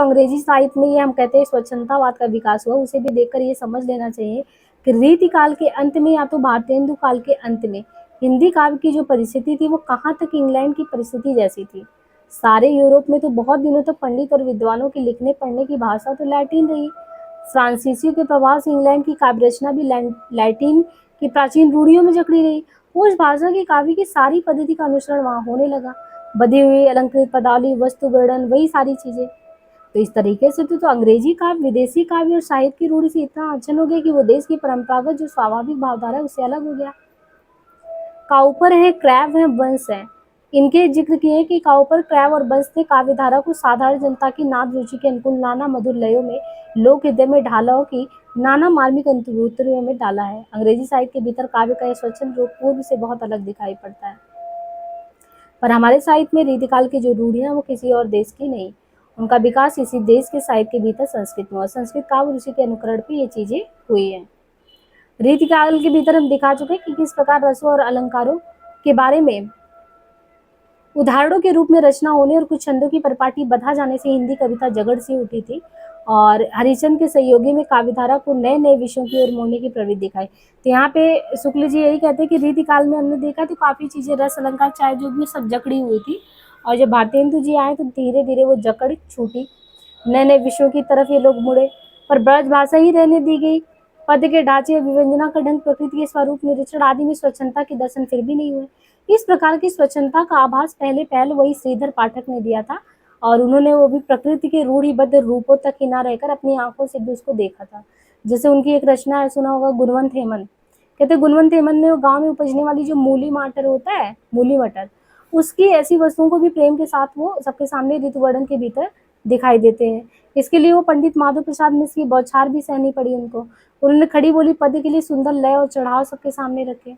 अंग्रेजी साहित्य में ये हम कहते हैं स्वच्छंदतावाद का विकास हुआ, उसे भी देखकर ये समझ लेना चाहिए कि रीति काल के अंत में या तो भारतेंदु काल के अंत में हिंदी काव्य की जो परिस्थिति थी वो कहाँ तक इंग्लैंड की परिस्थिति जैसी थी। सारे यूरोप में तो बहुत दिनों तक पंडित और विद्वानों की लिखने पढ़ने की भाषा तो लैटिन रही। फ्रांसीसियों के प्रभाव से इंग्लैंड की काव्य रचना भी लैटिन की प्राचीन रूढ़ियों में जकड़ी रही। उस भाषा की काव्य की सारी पद्धति का अनुसरण वहाँ होने लगा। बधी हुई अलंकृत पदावली, वस्तु वर्णन, वही सारी चीजें। तो इस तरीके से तो अंग्रेजी काव्य विदेशी काव्य और साहित्य की रूढ़ी से इतना अचन हो गया कि वो देश की परंपरागत जो स्वाभाविक भावधारा है उससे अलग हो गया। काउपर है, क्रैब है, बंस है, इनके जिक्र किए कि काउपर, क्रैब और बंस ने काव्यधारा को साधारण जनता की नाद रुचि के अनुकूल नाना मधुर लयों में लोक हृदय में ढालाओं की नाना मार्मिक अनुभूतियों में डाला है। अंग्रेजी साहित्य के भीतर काव्य का यह स्वच्छंद रूप पूर्व से बहुत अलग दिखाई पड़ता है, पर हमारे साहित्य में रीतिकाल की जो रूढ़ियां वो किसी और देश की नहीं, उनका विकास इसी देश के साहित्य के भीतर संस्कृत में और संस्कृत काव्य रुचि के अनुकरण पे ये चीजें हुई हैं। रीतिकाल के भीतर हम दिखा चुके कि किस प्रकार रसों और अलंकारों के बारे में उदाहरणों के रूप में रचना होने और कुछ छंदों की परिपाटी बधा जाने से हिंदी कविता जगड़ सी उठी थी, और हरिचंद के सहयोगी में काव्यधारा को नए नए विषयों की ओर मोड़ने की प्रवृत्ति दिखाई। तो यहाँ पे शुक्ल जी यही कहते हैं कि रीतिकाल में हमने देखा तो काफी चीजें, रस अलंकार चाहे जो भी, सब जकड़ी हुई थी, और जब भारतेंदु जी आए तो धीरे धीरे वो जकड़ छूटी, नए नए विषयों की तरफ ये लोग मुड़े, पर ब्रज भाषा ही रहने दी गई। पद के ढांचे, विव्यंजना का ढंग, प्रकृति के स्वरूप, निरीक्षण आदि में स्वच्छंदता के दर्शन फिर भी नहीं हुए। इस प्रकार की स्वच्छंदता का आभास पहले वही श्रीधर पाठक ने दिया था, और उन्होंने वो भी प्रकृति के रूढ़िबद्ध रूपों तक ही ना रहकर अपनी आंखों से भी उसको देखा था। जैसे उनकी एक रचना है, सुना होगा, गुणवंत हेमंत। कहते गुणवंत हेमंत में वो गाँव में उपजने वाली जो मूली मटर होता है, मूली मटर, उसकी ऐसी वस्तुओं को भी प्रेम के साथ वो सबके सामने ऋतु वर्णन के भीतर दिखाई देते हैं। इसके लिए वो पंडित माधव प्रसाद मिश्र की बौछार भी सहनी पड़ी उनको। उन्होंने खड़ी बोली पद के लिए सुंदर लय और चढ़ाव सबके सामने रखे।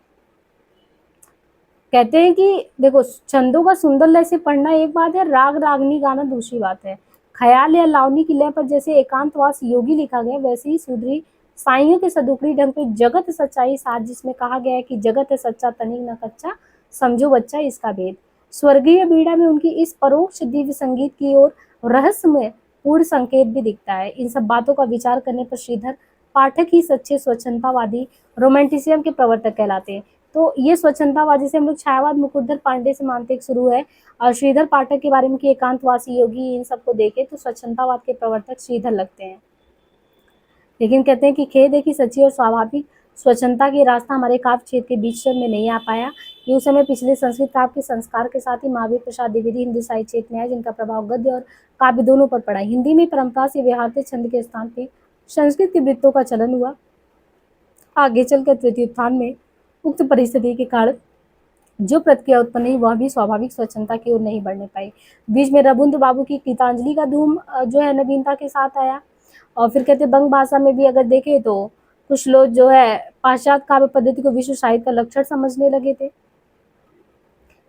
कहते हैं कि देखो, छंदों का सुंदर लय से पढ़ना एक बात है, राग रागनी गाना दूसरी बात है। ख्याल या लावनी की लय पर जैसे एकांतवास योगी लिखा गया, वैसे ही सुधरी साइयों के सदुकड़ी ढंग पे जगत सच्चाई साथ, जिसमें कहा गया है कि जगत है सच्चा तनिक न कच्चा, समझो बच्चा इसका भेद। स्वर्गीय बीड़ा में उनकी इस परोक्ष दिव्य संगीत की ओर रहस्यमय पूर्ण संकेत भी दिखता है। इन सब बातों का विचार करने पर श्रीधर पाठक ही सच्चे स्वच्छंदतावादी रोमांटिसिज्म के प्रवर्तक कहलाते हैं। तो ये स्वच्छंदतावाद जिसे हम लोग छायावाद मुकुटधर पांडे से मानते एक शुरू है, और श्रीधर पाठक के बारे में कि एकांतवासी योगी, इन सबको देखे तो स्वच्छंदतावाद के प्रवर्तक श्रीधर लगते हैं। लेकिन कहते हैं कि खेद है कि सच्ची और स्वाभाविक स्वच्छंदता की रास्ता हमारे काव्य क्षेत्र के बीच में नहीं आ पाया। ये उस समय पिछले संस्कृत काव्य के संस्कार के साथ ही महावीर प्रसाद द्विवेदी हिंदी साहित्य क्षेत्र में आए, जिनका प्रभाव गद्य और काव्य दोनों पर पड़ा। हिंदी में परंपरा से व्यवहारते छंद के स्थान पे संस्कृत की वृत्तों का चलन हुआ। आगे चलकर तृतीय उत्थान में उक्त परिस्थिति के कारण जो प्रतिक्रिया उत्पन्न हुई वह भी स्वाभाविक स्वच्छंदता की ओर नहीं बढ़ने पाई। बीच में रबुंद्र बाबू की गीतांजलि का धूम जो है नवीनता के साथ आया। और फिर कहते बंग भाषा में भी अगर देखें तो कुछ लोग जो है पाश्चात्य काव्य पद्धति को विश्व साहित्य का लक्षण समझने लगे थे।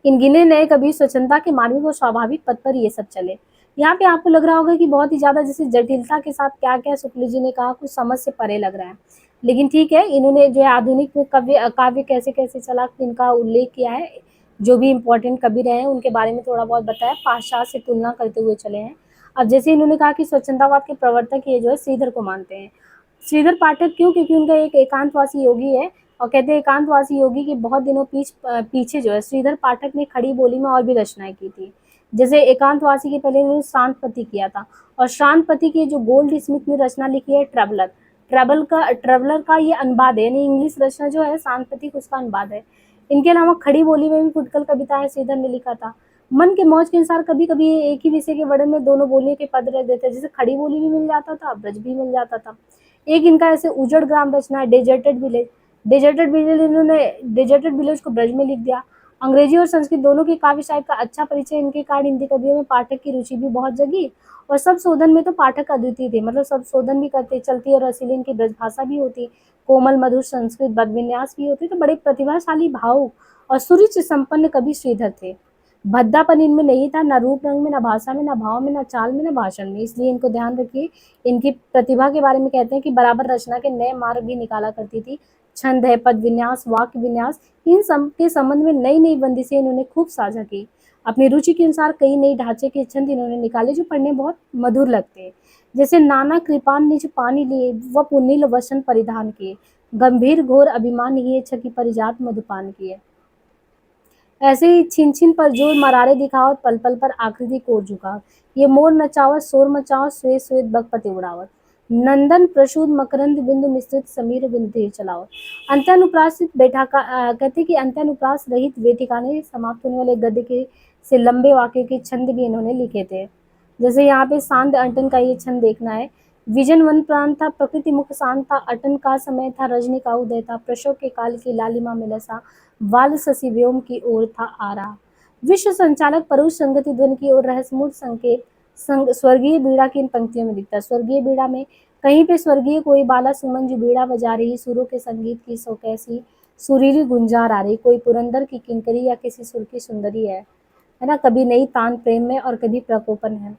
इन गिने नए कवि स्वच्छंदता के मार्ग को स्वाभाविक पद पर ये सब चले। यहाँ पे आपको लग रहा होगा कि बहुत ही ज़्यादा जैसे जटिलता के साथ क्या-क्या शुक्ल जी ने कहा, कुछ समझ से परे लग रहा है। लेकिन ठीक है, इन्होंने जो है आधुनिक में काव्य कैसे-कैसे चला, इनका उल्लेख किया है। जो भी इम्पोर्टेंट कवि रहे हैं, उनके बारे में थोड़ा बहुत बताया, पाश्चात्य से तुलना करते हुए चले हैं। अब जैसे इन्होंने कहा कि स्वच्छंदतावाद के प्रवर्तक ये जो है श्रीधर को मानते हैं। श्रीधर पाठक क्यों? क्योंकि उनका एक एकांतवासी योगी है और कहते हैं एकांतवासी योगी के बहुत दिनों पीछे जो है श्रीधर पाठक ने खड़ी बोली में और भी रचनाएं की थी। जैसे एकांतवासी के पहले उन्होंने शांतपति किया था और शांतपति की जो गोल्ड स्मिथ ने रचना लिखी है ट्रेवलर का ये अनुवाद है, यानी इंग्लिश रचना जो है शांतपति उसका अनुवाद है। इनके अलावा खड़ी बोली में भी फुटकल कविता है, श्रीधर ने लिखा था। मन के मौज के अनुसार कभी कभी एक ही विषय के वर्णन में दोनों बोलियों के पद रख देते, जैसे खड़ी बोली भी मिल जाता था, ब्रज भी मिल जाता था। एक इनका ऐसे उजड़ ग्राम रचना है, डेजर्टेड विलेज को ब्रज में लिख दिया। अंग्रेजी और संस्कृत दोनों की काव्य साहित्य का अच्छा परिचय इनके कारण हिंदी कवियों में पाठक की रुचि भी बहुत जगी और सब शोधन में तो पाठक अद्वितीय थे, मतलब सब शोधन भी करते, चलती और रसीली इनकी ब्रज भाषा भी होती, कोमल मधुर संस्कृत पद विन्यास भी होती, तो बड़े प्रतिभाशाली भाव और सुरुचि संपन्न कवि श्रीधर थे। भद्दापन इनमें नहीं था, न रूप रंग में, न भाषा में, न भाव में, न चाल में, न भाषण में, इसलिए इनको ध्यान रखिए। इनकी प्रतिभा के बारे में कहते हैं कि बराबर रचना के नए मार्ग भी निकाला करती थी। छंद है, पद विन्यास, वाक्य विन्यास, इन सब के संबंध में नई नई बंदिशें इन्होंने खूब साझा की। अपनी रुचि के अनुसार कई नई ढांचे के छंद इन्होंने निकाले जो पढ़ने बहुत मधुर लगते हैं। जैसे नाना कृपान ने जो पानी लिए वह पुनील वसन परिधान किए, गंभीर घोर अभिमान ये छकी परिजात मधुपान किए। ऐसे ही छिन छिन पर जोर मरारे दिखावत, पल पल पर आकृति कोर झुकावत, ये मोर नचावत शोर मचावत, श्वेत श्वेत बगपति उड़ावत, नंदन प्रसूद मकरंद बिंदु मिश्रित समीर बिंदु तीर चलावत। अंत्यानुप्रासित कहते कि अंत्यानुप्रास रहित वे ठिकाने समाप्त होने वाले गद्य के से लंबे वाक्यों के छंद भी इन्होंने लिखे थे। जैसे यहाँ पे सांद अटन का ये छंद देखना है। विजन वन प्रांत था, प्रकृति मुख शांत था, अटन का समय था, रजनी का उदय था, प्रसव के काल की लालिमा में लसा, वाल शशि व्योम की ओर था आ रहा, विश्व संचालक परुष संगति ध्वनि की ओर रहस्यमूर्त संकेत स्वर्गीय बीड़ा की इन पंक्तियों में दिखता है। स्वर्गीय बीड़ा में कहीं पे स्वर्गीय कोई बाला सुमन जो बीड़ा बजा रही, सुरों के संगीत की सो कैसी सुरीली गुंजार आ रही, कोई पुरंदर की किंकरी या किसी सुर की सुंदरी है ना, कभी नई तान प्रेम में और कभी प्रकोपन है।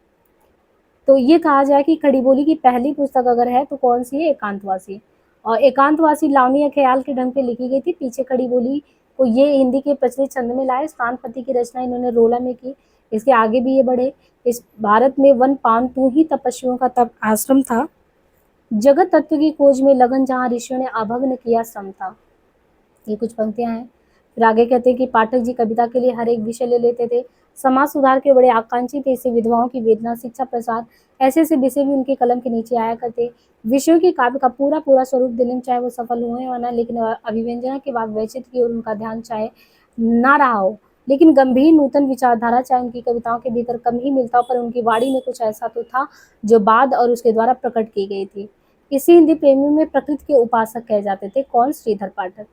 तो ये कहा जाए कि खड़ी बोली की पहली पुस्तक अगर है तो कौन सी है? एकांतवासी। और एकांतवासी लावणी या ख्याल के ढंग पे लिखी गई थी। पीछे खड़ी बोली को ये हिंदी के प्रचलित छंद में लाए। स्थानपति की रचना इन्होंने रोला में की। इसके आगे भी ये बढ़े। इस भारत में वन पान तू ही तपस्वियों का तप आश्रम था, जगत तत्व की खोज में लगन जहाँ ऋषियों ने अभग्न किया श्रम था। ये कुछ पंक्तियां हैं। फिर आगे कहते हैं कि पाठक जी कविता के लिए हर एक विषय ले लेते थे, समाज सुधार के बड़े आकांक्षी थे, इससे विधवाओं की वेदना, शिक्षा प्रसार, ऐसे ऐसे विषय भी उनके कलम के नीचे आया करते। विषयों के काव्य का पूरा पूरा स्वरूप देने में चाहे वो सफल हुए हो ना, लेकिन अभिव्यंजना के बाद वैचित्र की ओर उनका ध्यान चाहे ना रहा हो, लेकिन गंभीर नूतन विचारधारा चाहे उनकी कविताओं के भीतर कम ही मिलता हो, पर उनकी वाणी में कुछ ऐसा तो था जो बाद और उसके द्वारा प्रकट की गई थी। इसी हिंदी प्रेमियों में प्रकृति के उपासक कहे जाते थे। कौन? श्रीधर पाठक।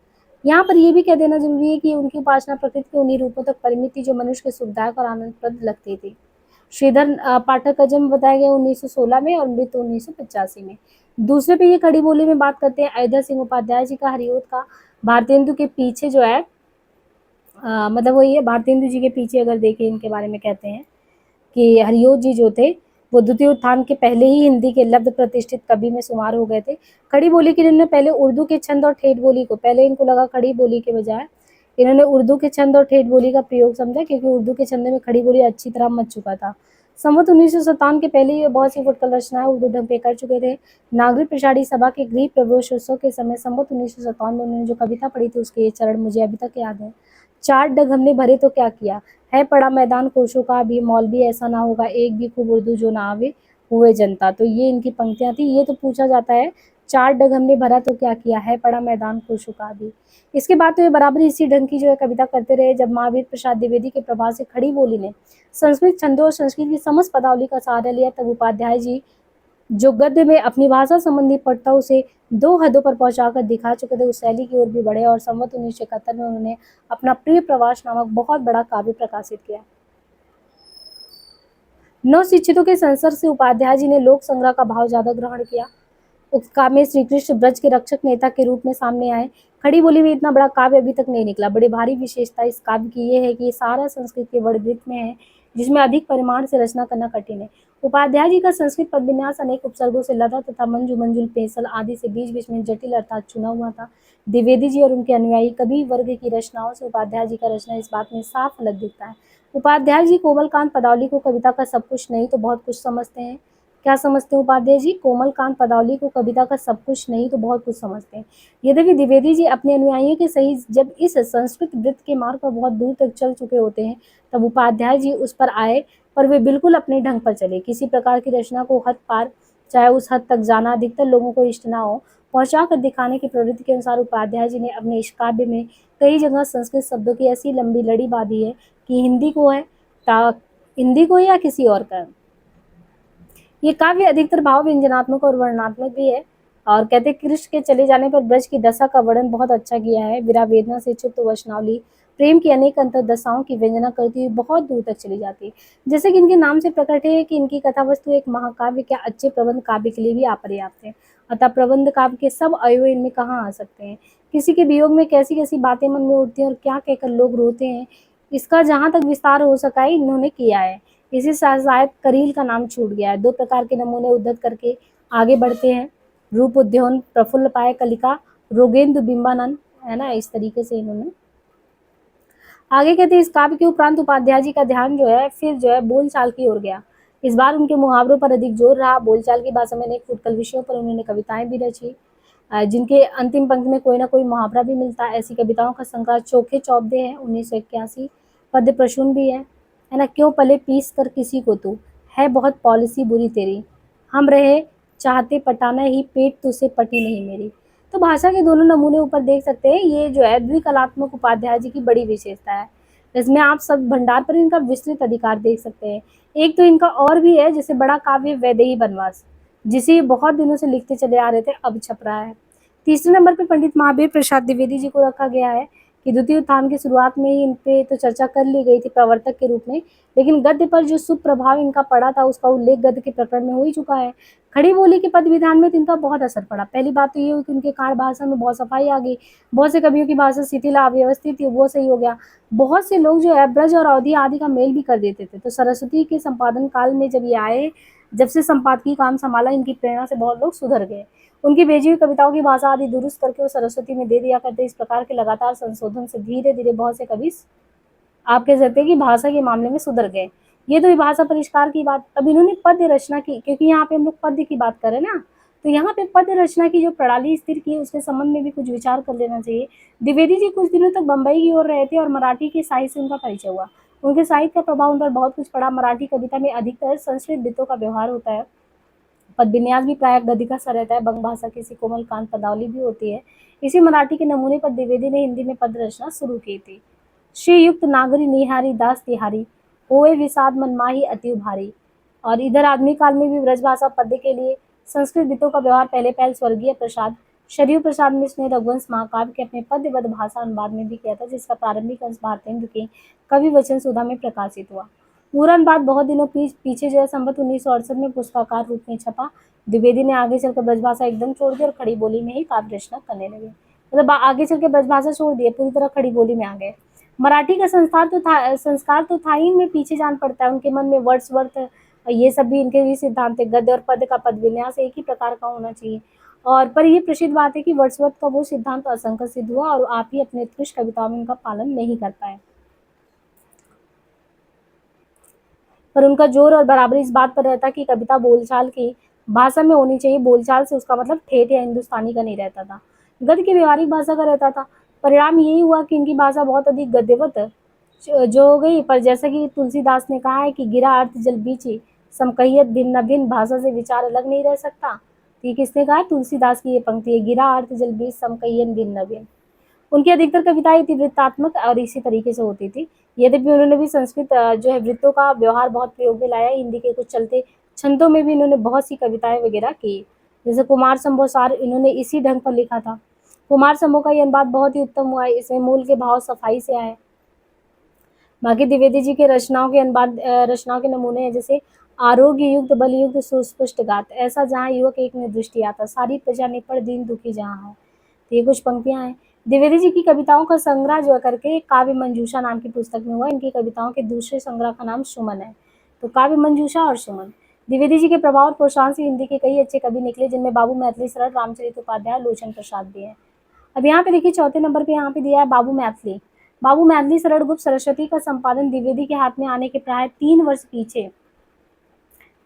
यहाँ पर यह भी कह देना जरूरी है कि उनकी उपासना प्रकृति के उन्हीं रूपों तक परिमित थी जो मनुष्य के सुखदायक और आनंदप्रद लगती थी। श्रीधर पाठक का जन्म बताया गया 1916 में और मृत्यु 1985 में। दूसरे पे ये खड़ी बोली में बात करते हैं अयोध्या सिंह उपाध्याय जी का, हरिओद का। भारतेंदु के पीछे जो है मतलब वही है, भारतेंदु जी के पीछे अगर देखें इनके बारे में कहते हैं कि हरिओद जी जो थे वो द्वितीय उत्थान के पहले ही हिंदी के लब्ध प्रतिष्ठित कवि में शुमार हो गए थे। खड़ी बोली के इन्होंने पहले उर्दू के छंद और ठेठ बोली को, पहले इनको लगा खड़ी बोली के बजाय इन्होंने उर्दू के छंद और ठेठ बोली का प्रयोग समझा, क्योंकि उर्दू के छंद में खड़ी बोली अच्छी तरह मच चुका था। संवत 1957 के पहले ये बहुत सी फुटकल रचनाएं उर्दू ढंग पे कर चुके थे। नागरिक प्रसादी सभा के गृह प्रवेशोत्सव के समय संवत 1957 में उन्होंने जो कविता पढ़ी थी उसके ये चरण मुझे अभी तक याद है। चार डग हमने भरे तो क्या किया, है पड़ा मैदान कोशों का भी, मौलवी ऐसा ना होगा एक भी खूब उर्दू जो ना आवे हुए जनता। तो ये इनकी पंक्तियां थी। ये तो पूछा जाता है चार डग हमने भरा तो क्या किया, है पड़ा मैदान कोशों का भी। इसके बाद तो ये बराबर इसी ढंग की जो है कविता करते रहे। जब महावीर प्रसाद द्विवेदी के प्रभाव से खड़ी बोली ने संस्कृत छंदों और संस्कृत की समस्त पदावली का सहारा लिया, तब उपाध्याय जी जो गद्य में अपनी भाषा संबंधी पढ़ता उसे दो हदों पर पहुंचाकर दिखा चुके थे, उस शैली की ओर भी बढ़े और संवत 1971 में उन्होंने अपना प्रिय प्रवास नामक बहुत बड़ा काव्य प्रकाशित किया। नव शिक्षितों के संसर्ग से उपाध्याय जी ने लोक संग्रह का भाव ज्यादा ग्रहण किया। उस काव्य में श्री कृष्ण ब्रज के रक्षक नेता के रूप में सामने आए। खड़ी बोली में इतना बड़ा काव्य अभी तक नहीं निकला। बड़ी भारी विशेषता इस काव्य की ये है कि ये सारा संस्कृत के वर्णवृत्त में है, जिसमें अधिक परिमाण से रचना करना कठिन है। उपाध्याय जी का संस्कृत पद विन्यास अनेक उपसर्गों से लदा तथा मंजू मंजुल पेंसल आदि से बीच बीच में जटिल अर्थात चुना हुआ था। द्विवेदी जी और उनके अनुयायी कवि वर्ग की रचनाओं से उपाध्याय जी का रचना इस बात में साफ अलग दिखता है। उपाध्याय जी कोमलकांत पदावली को कविता का सब कुछ नहीं तो बहुत कुछ समझते हैं। क्या समझते हैं उपाध्याय जी? कोमलकांत पदावली को कविता का सब कुछ नहीं तो बहुत कुछ समझते हैं। यद्यपि द्विवेदी जी अपने अनुयायियों के सही जब इस संस्कृत वृत्त के मार्ग पर बहुत दूर तक चल चुके होते हैं, तब उपाध्याय जी उस पर आए, पर वे बिल्कुल अपने ढंग पर चले। किसी प्रकार की रचना को हद पार, चाहे उस हद तक जाना अधिकतर लोगों को इष्ट ना हो, पहुंचा कर दिखाने की प्रवृत्ति के अनुसार उपाध्याय जी ने अपने इस काव्य में कई जगह संस्कृत शब्दों की ऐसी लंबी लड़ी बांधी है कि हिंदी को या किसी और का। ये काव्य अधिकतर भाव व्यंजनात्मक और वर्णनात्मक भी है। और कहते हैं कृष्ण के चले जाने पर ब्रज की दशा का वर्णन बहुत अच्छा किया है। विरह वेदना से क्षुब्ध वैष्णवली प्रेम की अनेक अंतर्दशाओं की व्यंजना करती हुई बहुत दूर तक चली जाती है। जैसे कि इनके नाम से प्रकट है कि इनकी कथा वस्तु एक महाकाव्य क्या अच्छे प्रबंध काव्य के लिए भी अपर्याप्त है। अतः प्रबंध काव्य के सब अवयव इनमें कहाँ आ सकते हैं। किसी के वियोग में कैसी कैसी बातें मन में उठती हैं और क्या कहकर लोग रोते हैं, इसका जहाँ तक विस्तार हो सका है इन्होंने किया है। इसी साथ शायद करील का नाम छूट गया है। दो प्रकार के नमूने उद्धत करके आगे बढ़ते हैं। रूप उद्यान प्रफुल्ल पाय कलिका रोगेंद्र बिंबानंद, है ना, इस तरीके से इन्होंने आगे कहते हैं। इस काव्य के उपरांत उपाध्याय जी का ध्यान जो है फिर जो है बोलचाल की ओर गया। इस बार उनके मुहावरों पर अधिक जोर रहा। बोलचाल की भाषा में अनेक फुटकल विषयों पर उन्होंने कविताएं भी रची, जिनके अंतिम पंक्ति में कोई ना कोई मुहावरा भी मिलता है। ऐसी कविताओं का संग्रह चोखे चौबदे है 1981। पद्य प्रसून भी है ना। क्यों पले पीस कर किसी को तू, है बहुत पॉलिसी बुरी तेरी, हम रहे चाहते पटाना ही पेट तुझसे पटी नहीं मेरी। तो भाषा के दोनों नमूने ऊपर देख सकते हैं। ये जो है द्विकलात्मक उपाध्याय जी की बड़ी विशेषता है। इसमें आप सब भंडार पर इनका विस्तृत अधिकार देख सकते हैं। एक तो इनका और भी है, जैसे बड़ा काव्य वैदेही वनवास, जिसे ये बहुत दिनों से लिखते चले आ रहे थे, अब छप रहा है। तीसरे नंबर पे पंडित महावीर प्रसाद द्विवेदी जी को रखा गया है कि द्वितीय उत्थान की शुरुआत में ही इन पे तो चर्चा कर ली गई थी प्रवर्तक के रूप में, लेकिन गद्य पर जो सुप्रभाव इनका पड़ा था उसका उल्लेख गद्य के प्रकरण में हो ही चुका है। खड़ी बोली के पद विधान में तो इनका बहुत असर पड़ा। पहली बात तो ये हुई कि उनके काव्य भाषा में बहुत सफाई आ गई। बहुत से कवियों की भाषा शिथिल अव्यवस्थित थी, वो सही हो गया। बहुत से लोग जो है ब्रज और अवधि आदि का मेल भी कर देते थे। तो सरस्वती के संपादन काल में जब ये आए, जब से संपादकीय काम संभाला, इनकी प्रेरणा से बहुत लोग सुधर गए। उनकी भेजी हुई कविताओं की भाषा आदि दुरुस्त करके वो सरस्वती में दे दिया करते। इस प्रकार के लगातार संशोधन से धीरे धीरे बहुत से कवि आप कह सकते हैं कि भाषा के मामले में सुधर गए। ये तो भाषा परिष्कार की बात। अब इन्होंने पद्य रचना की, क्योंकि यहाँ पे हम लोग पद्य की बात करें ना, तो यहाँ पे पद्य रचना की जो प्रणाली स्थिर की है उसके संबंध में भी कुछ विचार कर लेना चाहिए। द्विवेदी जी कुछ दिनों तक बम्बई की ओर रहे थे और मराठी के साहित्य से उनका परिचय हुआ। उनके साहित्य का प्रभाव उन पर बहुत कुछ पड़ा। मराठी कविता में अधिकतर संस्कृत वृत्तों का व्यवहार होता है। पद विन्यास भी प्राय गद्य का सा रहता है। बंग भाषा की सी कोमलकांत पदावली भी होती है। इसी मराठी के नमूने पर द्विवेदी ने हिंदी में पद रचना शुरू की थी। श्रीयुक्त नागरी निहारी दास तिहारी, होए विषाद मनमाही अति भारी। और इधर आधुनिक काल में भी ब्रजभाषा पद्य के लिए संस्कृत गीतों का व्यवहार पहले पहल स्वर्गीय प्रसाद शरीय प्रसाद मिश्र ने रघुवंश महाकाव्य के अपने पद्यबद्ध भाषा अनुवाद में भी किया था, जिसका प्रारंभिक अंश भारतेंद्र के कवि वचन सुधा में प्रकाशित हुआ। पूरा अनुवाद बहुत दिनों पीछे जो है संवत 1968 में पुस्तकाकार रूप में छपा। द्विवेदी ने आगे चलकर ब्रजभाषा एकदम छोड़ दी और खड़ी बोली में ही काव्य रचना करने लगे। मतलब आगे चल के ब्रजभाषा छोड़ दिए, पूरी तरह खड़ी बोली में आ गए। मराठी का संस्कार तो था ही, में पीछे जान पड़ता है। उनके मन में वर्ड्सवर्थ ये सब भी इनके भी सिद्धांत है। गद्य और पद्य का पद विन्यास एक ही प्रकार का होना चाहिए। और पर ये प्रसिद्ध बात है कि वर्ड्सवर्थ का वो सिद्धांत असंख्य सिद्ध हुआ और आप ही अपने उत्कृष्ट कविताओं में इनका पालन नहीं कर पाए। पर उनका जोर और बराबरी इस बात पर रहता कि कविता बोलचाल की भाषा में होनी चाहिए। बोलचाल से उसका मतलब ठेठ या हिंदुस्तानी का नहीं रहता था, गद्य की व्यवहारिक भाषा का रहता था। परिणाम यही हुआ कि इनकी भाषा बहुत अधिक गद्यवत जो हो गई। पर जैसा कि तुलसीदास ने कहा है कि गिरा अर्थ जल बीची समकहियत भिन्न भिन्न, भाषा से विचार अलग नहीं रह सकता। तो ये किसने कहा? तुलसीदास की ये पंक्ति है, गिरा अर्थ जल बीच समकहियत भिन्न भिन्न। उनकी अधिकतर कविताएं इतिवृत्तात्मक और इसी तरीके से होती थी। यद्यपि उन्होंने भी संस्कृत जो है वृत्तों का व्यवहार बहुत प्रयोग में लाया। हिंदी के कुछ चलते छंदों में भी इन्होंने बहुत सी कविताएं वगैरह की। जैसे कुमार संभव सार इन्होंने इसी ढंग पर लिखा था। कुमार संभव का यह अनुवाद बहुत ही उत्तम हुआ है। इसमें मूल के भाव सफाई से आए। बाकी द्विवेदी जी के रचनाओं के अनुवाद रचनाओं के नमूने हैं, जैसे आरोग्य युक्त बल युक्त सुस्पष्ट गात, ऐसा जहाँ युवक एक में दृष्टि आता, सारी प्रजा निपट दीन दुखी जहाँ है। तो ये कुछ पंक्तियां हैं। द्विवेदी जी की कविताओं का संग्रह जो है करके काव्य मंजूषा नाम की पुस्तक में हुआ। इनकी कविताओं के दूसरे संग्रह का नाम सुमन है। तो काव्य मंजूषा और सुमन। द्विवेदी जी के प्रभाव और प्रोत्साहन से हिंदी के कई अच्छे कवि निकले, जिनमें बाबू मैथिली शरण, रामचरित उपाध्याय, लोचन प्रसाद भी हैं। अब यहाँ पे देखिए चौथे नंबर पे यहाँ पे दिया है बाबू मैथिली। बाबू मैथिली शरण गुप्त सरस्वती का संपादन द्विवेदी के हाथ में आने के प्राय 3 वर्ष पीछे।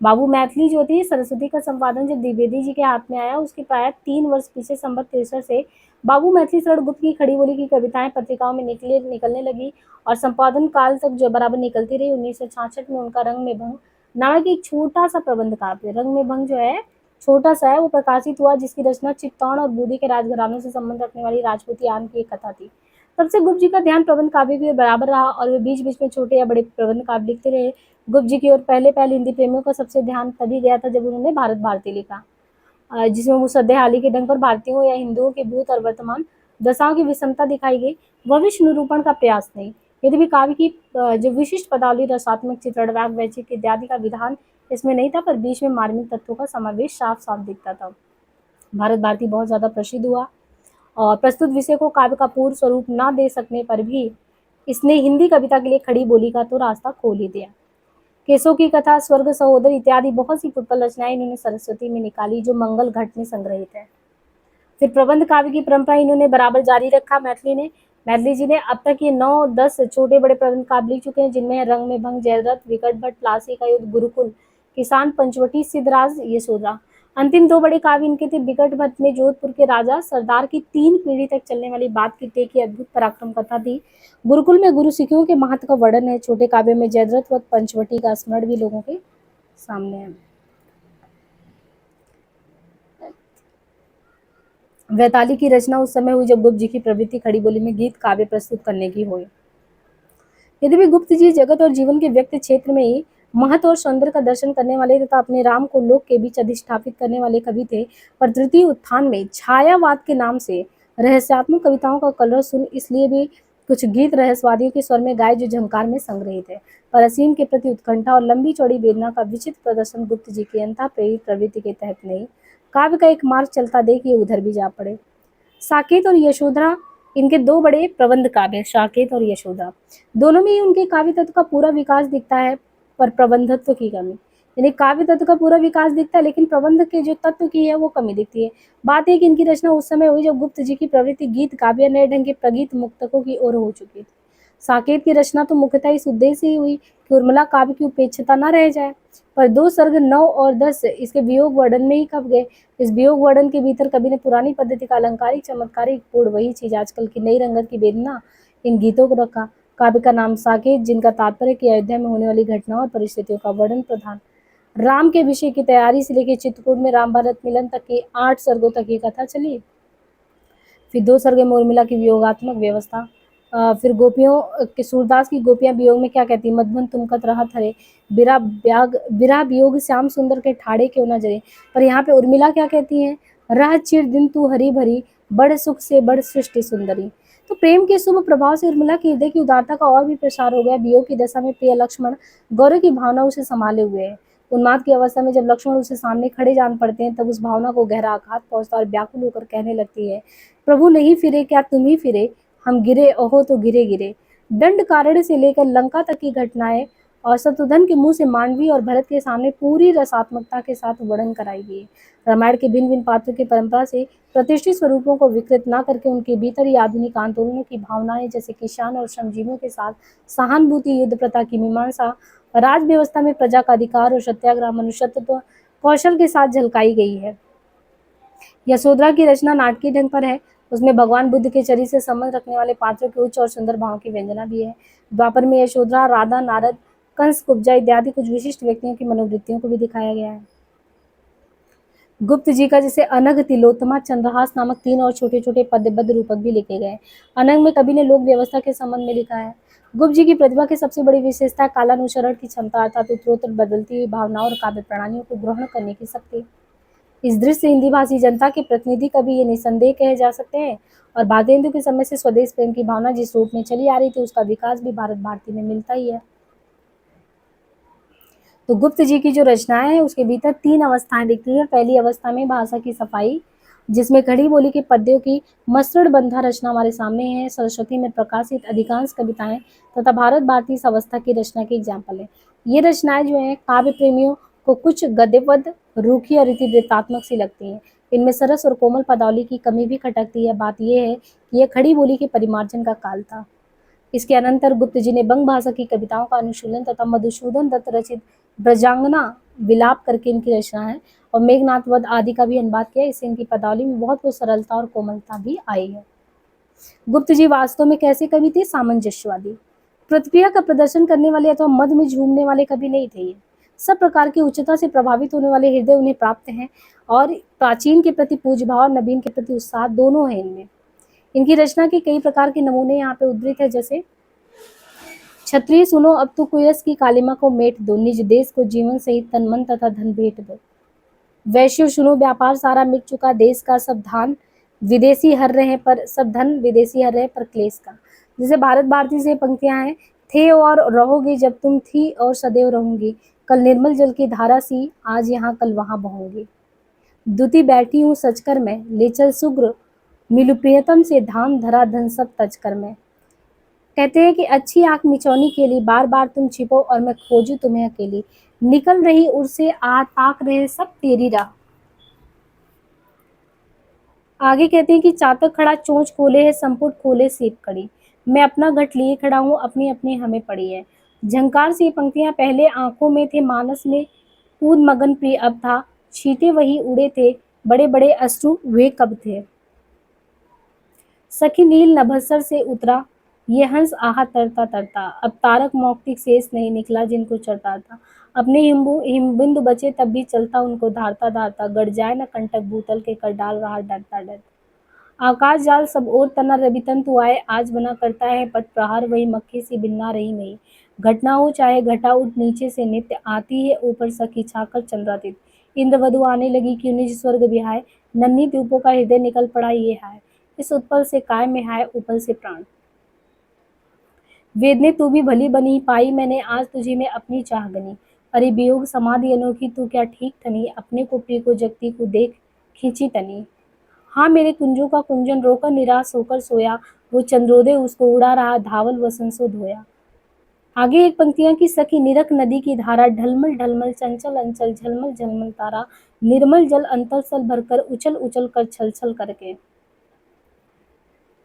बाबू मैथिली जो थी सरस्वती का संपादन जब द्विवेदी जी के हाथ में आया, उसके प्राय 3 वर्ष पीछे संवत 63 से बाबू मैथिली शरण गुप्त की खड़ी बोली की कविताएं पत्रिकाओं में निकलने लगी और संपादन काल तक जो बराबर निकलती रही। 1966 में उनका रंग में भंग नामक एक छोटा सा प्रबंध काव्य, रंग में भंग जो है छोटा सा है, वो प्रकाशित हुआ, जिसकी रचना चित्तौड़ और बूंदी के राजघरानों से संबंध रखने वाली राजपूती आन की एक कथा थी। तब से गुप्त जी का ध्यान प्रबंध काव्य की ओर बराबर रहा और वे बीच बीच में छोटे या बड़े प्रबंध काव्य लिखते रहे। गुप्त जी की ओर पहले पहले हिंदी प्रेमियों का सबसे ध्यान तभी गया था जब उन्होंने भारत भारती लिखा, जिसमें मुसद्देहाली के ढंग पर भारतीयों या हिंदुओं के भूत और वर्तमान दशाओं की विषमता दिखाई गई। भविष्य निरूपण का प्रयास नहीं, यद्यपि काव्य की जो विशिष्ट पदावली, रसात्मक चित्रण, वाग वैचिक इत्यादि का विधान इसमें नहीं था, पर बीच में मार्मिक तत्वों का समावेश साफ साफ दिखता था। भारत भारती बहुत ज्यादा प्रसिद्ध हुआ और प्रस्तुत विषय को काव्य का पूर्ण स्वरूप न दे सकने पर भी इसने हिंदी कविता के लिए खड़ी बोली का तो रास्ता खोल ही दिया। केसों की कथा, स्वर्ग सहोदर इत्यादि बहुत सी फुटबॉल रचनाएं इन्होंने सरस्वती में निकाली, जो मंगल घट में संग्रहित है। फिर प्रबंध काव्य की परंपरा इन्होंने बराबर जारी रखा। मैथिली जी ने अब तक ये 9-10 छोटे बड़े प्रबंध काव्य लिख चुके हैं, जिनमें है रंग में भंग, जयद्रथ, विकट भट्ट, प्लासी का युद्ध, गुरुकुल, किसान, पंचवटी, सिद्धराज, यशोधरा। अंतिम 2 बड़े काव्य इनके थे। विकट भट्ट में जोधपुर के राजा सरदार की 3 पीढ़ी तक चलने वाली बात की टेक अद्भुत पराक्रम कथा थी। गुरुकुल में गुरु सिखों के महत्व का वर्णन है। छोटे काव्य में जयद्रथ व पंचवटी का स्मरण भी लोगों के सामने है। वैताली की रचना उस समय हुई जब गुप्त जी की प्रवृत्ति खड़ी बोली में गीत काव्य प्रस्तुत करने की हुई। यद्यपि गुप्त जी जगत और जीवन के व्यक्ति क्षेत्र में ही महत्व और सौंदर्य का दर्शन करने वाले तथा अपने राम को लोक के बीच अधिष्ठापित करने वाले कवि थे, पर तृतीय उत्थान में छायावाद के नाम से रहस्यात्मक कविताओं का कलरव सुन इसलिए भी कुछ गीत रहस्यवादियों के स्वर में गाए जो झंकार में संग्रहित है, पर असीम के प्रति उत्कंठा और लंबी चौड़ी वेदना का विचित्र प्रदर्शन गुप्त जी की अंतः प्रेरित प्रवृत्ति के तहत नहीं, काव्य का एक मार्ग चलता देख ये उधर भी जा पड़े। साकेत और यशोधरा इनके 2 बड़े प्रबंध काव्य, साकेत और यशोधरा, दोनों में ही उनके काव्य तत्व का पूरा विकास दिखता है, पर प्रबंधत्व की कमी। यानी काव्य तत्व का पूरा विकास दिखता है, लेकिन प्रबंध के जो तत्व की है वो कमी दिखती है। बात है कि इनकी रचना उस समय हुई जब गुप्त जी की प्रवृत्ति गीत काव्य नए ढंग के प्रगीत मुक्तकों की ओर हो चुकी थी। साकेत की रचना तो मुख्यतः इस उद्देश्य ही हुई कि उर्मिला काव्य की उपेक्षिता न रह जाए, पर 2 सर्ग 9 और 10 इसके वियोग वर्णन में ही खप गए। इस वियोग वर्णन के भीतर कवि ने पुरानी पद्धति का अलंकारिक चमत्कारिक पूर्ण वही चीज आजकल की नई रंगत की वेदना इन गीतों को रखा। काव्य का नाम साकेत, जिनका तात्पर्य कि अयोध्या में होने वाली घटनाओं और परिस्थितियों का वर्णन प्रधान। राम के विषय की तैयारी से लेकर चित्रकूट में राम भारत मिलन तक की 8 सर्गों तक ये कथा चली। फिर 2 सर्ग में उर्मिला की वियोगात्मक व्यवस्था। फिर गोपियों के सूरदास की गोपियां वियोग में क्या कहती है, मधुबन तुम कत रहा थरे, बिरा वियोग श्याम सुंदर के ठाड़े क्यों न जरे। पर यहाँ पे उर्मिला क्या कहती है, रह चिर दिन तू हरी भरी, बड़ सुख से बड़ सृष्टि सुंदरी। तो प्रेम के शुभ प्रभाव से उर्मिला के हृदय की उदारता का और भी प्रसार हो गया। वियोग की दशा में प्रिय लक्ष्मण गौरव की भावना उसे संभाले हुए है। उन्माद की अवस्था में जब लक्ष्मण उसे सामने खड़े जान पड़ते हैं, तब उस भावना को गहरा आघात पहुंचता और व्याकुल होकर कहने लगती है, प्रभु नहीं फिरे क्या तुम ही फिरे, हम गिरे ओहो तो गिरे गिरे। दंड कारण से लेकर लंका तक की घटनाएं और शत्रुघ्न के मुंह से मांडवी और भरत के सामने पूरी रसात्मकता के साथ वर्णन कराई गई। रामायण के भिन्न भिन्न पात्रों की परंपरा से प्रतिष्ठित स्वरूपों को विकृत न करके उनके भीतर ही आधुनिक आंदोलनों की भावनाएं जैसे किसान और श्रमजीवियों के साथ सहानुभूति, युद्ध प्रथा की मीमांसा, राज व्यवस्था में प्रजा का अधिकार और सत्याग्रह मनुष्यत्व कौशल के साथ झलकाई गई है। यशोधरा की रचना नाटकीय ढंग पर है। उसमें भगवान बुद्ध के चरित्र से संबंध रखने वाले पात्रों के उच्च और सुंदर भावों की व्यंजना भी है। द्वापर में यशोधरा, राधा, नारद, कंस, कुब्जा इत्यादि कुछ विशिष्ट व्यक्तियों की मनोवृत्तियों को भी दिखाया गया है। गुप्त जी का जैसे अनग, तिलोत्तमा, चंद्रहास नामक 3 और छोटे छोटे पद्यबद्ध रूपक भी लिखे गए। अनग में कवि ने लोक व्यवस्था के संबंध में लिखा है। गुप्त जी की प्रतिभा की सबसे बड़ी विशेषता कालानुसरण की क्षमता, अर्थात उत्तरोत्तर बदलती हुई भावनाओं और काव्य प्रणालियों को ग्रहण करने की शक्ति। इस दृश्य से हिंदी भाषी जनता के प्रतिनिधि कवि ये निसंदेह कहे जा सकते हैं, और भारतेंदु के समय से स्वदेश प्रेम की भावना जिस रूप में चली आ रही थी, उसका विकास भी भारत भारती में मिलता ही है। तो गुप्त जी की जो रचनाएं हैं उसके भीतर 3 अवस्थाएं दिखती हैं। पहली अवस्था में भाषा की सफाई, जिसमें खड़ी बोली के पद्यों की मसृण बंधा रचना हमारे सामने है। सरस्वती में प्रकाशित अधिकांश कविताएं तथा भारत भारती इस अवस्था की रचना के एग्जाम्पल है। ये रचनाएं जो है काव्य प्रेमियों को कुछ गद्यपद, रूखी और इतिवृत्तात्मक सी लगती हैं। इनमें सरस और कोमल पदावली की कमी भी खटकती है। बात यह है कि यह खड़ी बोली के परिमार्जन का काल था। इसके अनंतर गुप्त जी ने बंग भाषा की कविताओं का अनुशीलन तथा मधुसूदन दत्त रचित ब्रजांगना विलाप करके इनकी रचना है और मेघनाथ वध आदि का भी अनुवाद किया। इससे इनकी पदावली में बहुत कुछ सरलता और कोमलता भी आई है। गुप्त जी वास्तव में कैसे कवि थे? सामंजस्यवादी, प्रतिक्रिया का प्रदर्शन करने वाले अथवा मद में झूमने वाले कवि नहीं थे। ये सब प्रकार की उच्चता से प्रभावित होने वाले हृदय उन्हें प्राप्त हैं और प्राचीन के प्रति पूज्य भाव और नवीन के प्रति उत्साह दोनों है इनमें। इनकी रचना के कई प्रकार के नमूने यहाँ पे उद्धृत है, जैसे क्षत्रिय सुनो अब तू कुयस की कालिमा को मेट दो, निज देश को जीवन सहित तन मन तथा धन भेंट दो। वैश्य सुनो व्यापार सारा मिट चुका, देश का सब धान विदेशी हर रहे पर सब धन विदेशी हर रहे पर क्लेश का। जैसे भारत भारती से पंक्तियां हैं, थे और रहोगे जब तुम थी और सदैव रहूंगी, कल निर्मल जल की धारा सी आज यहाँ कल वहां बहूंगी। दुती बैठी हूँ सचकर मैं, ले चल सुग्र मिलु प्रियतम से, धाम धरा धन सब तजकर मैं। कहते हैं कि अच्छी आंख मिचौनी के लिए बार बार तुम छिपो और मैं खोजूं तुम्हें अकेली, निकल रही उर से आ ताक रहे सब तेरी राह। आगे कहते हैं कि चातक खड़ा चोंच खोले है, संपुट खोले सीप कड़ी, मैं अपना घट लिए खड़ा हूँ, अपनी अपनी हमें पड़ी है। झंकार से ये पंक्तियां पहले आंखों में थे, मानस में कूद मगन प्रिय अब था, छींटे वही उड़े थे, बड़े बड़े अश्रु वे कब थे। सखी नील नभस्सर से उतरा ये हंस आहा तरता तरता, अब तारक मौक्तिक शेष नहीं निकला जिनको चढ़ता था, अपने हिमबिंदु बचे तब भी चलता उनको धारता धारता, गड़ जाए न कंटक भूतल के कर डाल रहा डरता डर। आकाश जाल सब ओर तना रवि तंतु आए, आज बना करता है पथ प्रहार, वही मक्खी सी बिन्ना रही नहीं। घटना हो चाहे घटा उठ नीचे से नित्य, आती है ऊपर सखी छाकर चंद्रातीत, इंद्रवधु आने लगी क्यों निज स्वर्ग बिहाय, नन्ही द्वीपों का हृदय निकल पड़ा ये हाय, इस उत्पल से काय में हाय उपल से प्राण। वेदने तू भी भली बनी, पाई मैंने आज तुझे में अपनी चाह गनी, अरे वियोग समाधि अनोखी तू क्या ठीक ठनी, अपने को प्रिय को जगती को देख खींची तनी। हाँ मेरे कुंजों का कुंजन रोकर निराश होकर सोया, वो चंद्रोदय उसको उड़ा रहा धावल वसन सो धोया। आगे एक पंक्तियां की सखी निरख नदी की धारा, ढलमल ढलमल चंचल अंचल झलमल झलमल तारा, निर्मल जल अंतर सल भरकर उछल उछल कर छल छल करके,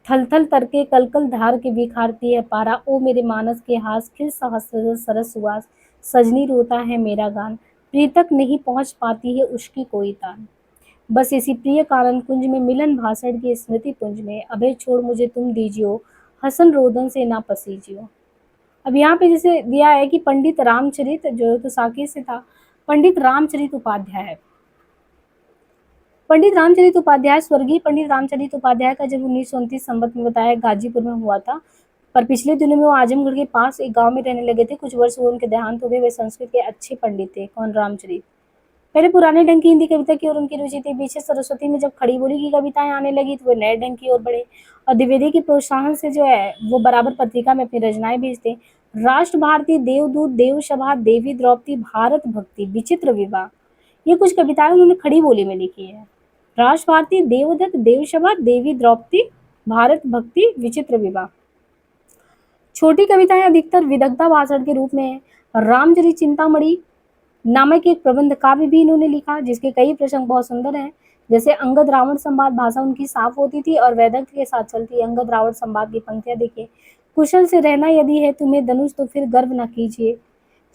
थल थल तरके कल कल धार के बिखारती है पारा, ओ मेरे मानस के हास खिल सहस्र सरस सुवास, सजनी रोता है मेरा गान, प्रिय तक नहीं पहुंच पाती है उसकी कोई तान। बस इसी प्रिय कारण कुंज में मिलन भाषण की स्मृति पुंज में, अभय छोड़ मुझे तुम दीजियो, हसन रोदन से ना पसीजियो। अब यहाँ पे जैसे दिया है कि पंडित रामचरित जो तो साकेत से था, पंडित रामचरित उपाध्याय। पंडित रामचरित उपाध्याय स्वर्गीय पंडित रामचरित उपाध्याय का जब 1929 संवत में बताया गाजीपुर में हुआ था, पर पिछले दिनों में वो आजमगढ़ के पास एक गांव में रहने लगे थे। कुछ वर्ष हुए उनके देहांत हो गए। वे संस्कृत के अच्छे पंडित थे। कौन? रामचरित। पहले पुराने ढंग की हिंदी कविता की ओर उनकी रुचि थी। पीछे सरस्वती में जब खड़ी बोली की कविताएं आने लगी तो वे नए ढंग की ओर बढ़े और द्विवेदी के प्रोत्साहन से जो है वो बराबर पत्रिका में अपनी रचनाएं भेजते। राष्ट्र भारती, देवदूत, देवसभा, देवी द्रौपदी, भारत भक्ति, विचित्र विवाह, ये कुछ कविताएं उन्होंने खड़ी बोली में लिखी है। राष्ट्र भारती, देवदत्त, देवसभा, देवी द्रौपदी, भारत भक्ति, विचित्र विवाह। छोटी कविताएं अधिकतर विदग्धा भाषण के रूप में है। रामचरित चिंतामणि नामक एक प्रबंध काव्य भी इन्होंने लिखा जिसके कई प्रसंग बहुत सुंदर हैं। जैसे अंगद रावण संवाद, भाषा उनकी साफ होती थी और वैदग्ध के साथ चलती। अंगद रावण संवाद की पंक्तियां देखिए। कुशल से रहना यदि है तुम्हें धनुष तो फिर गर्व न कीजिए,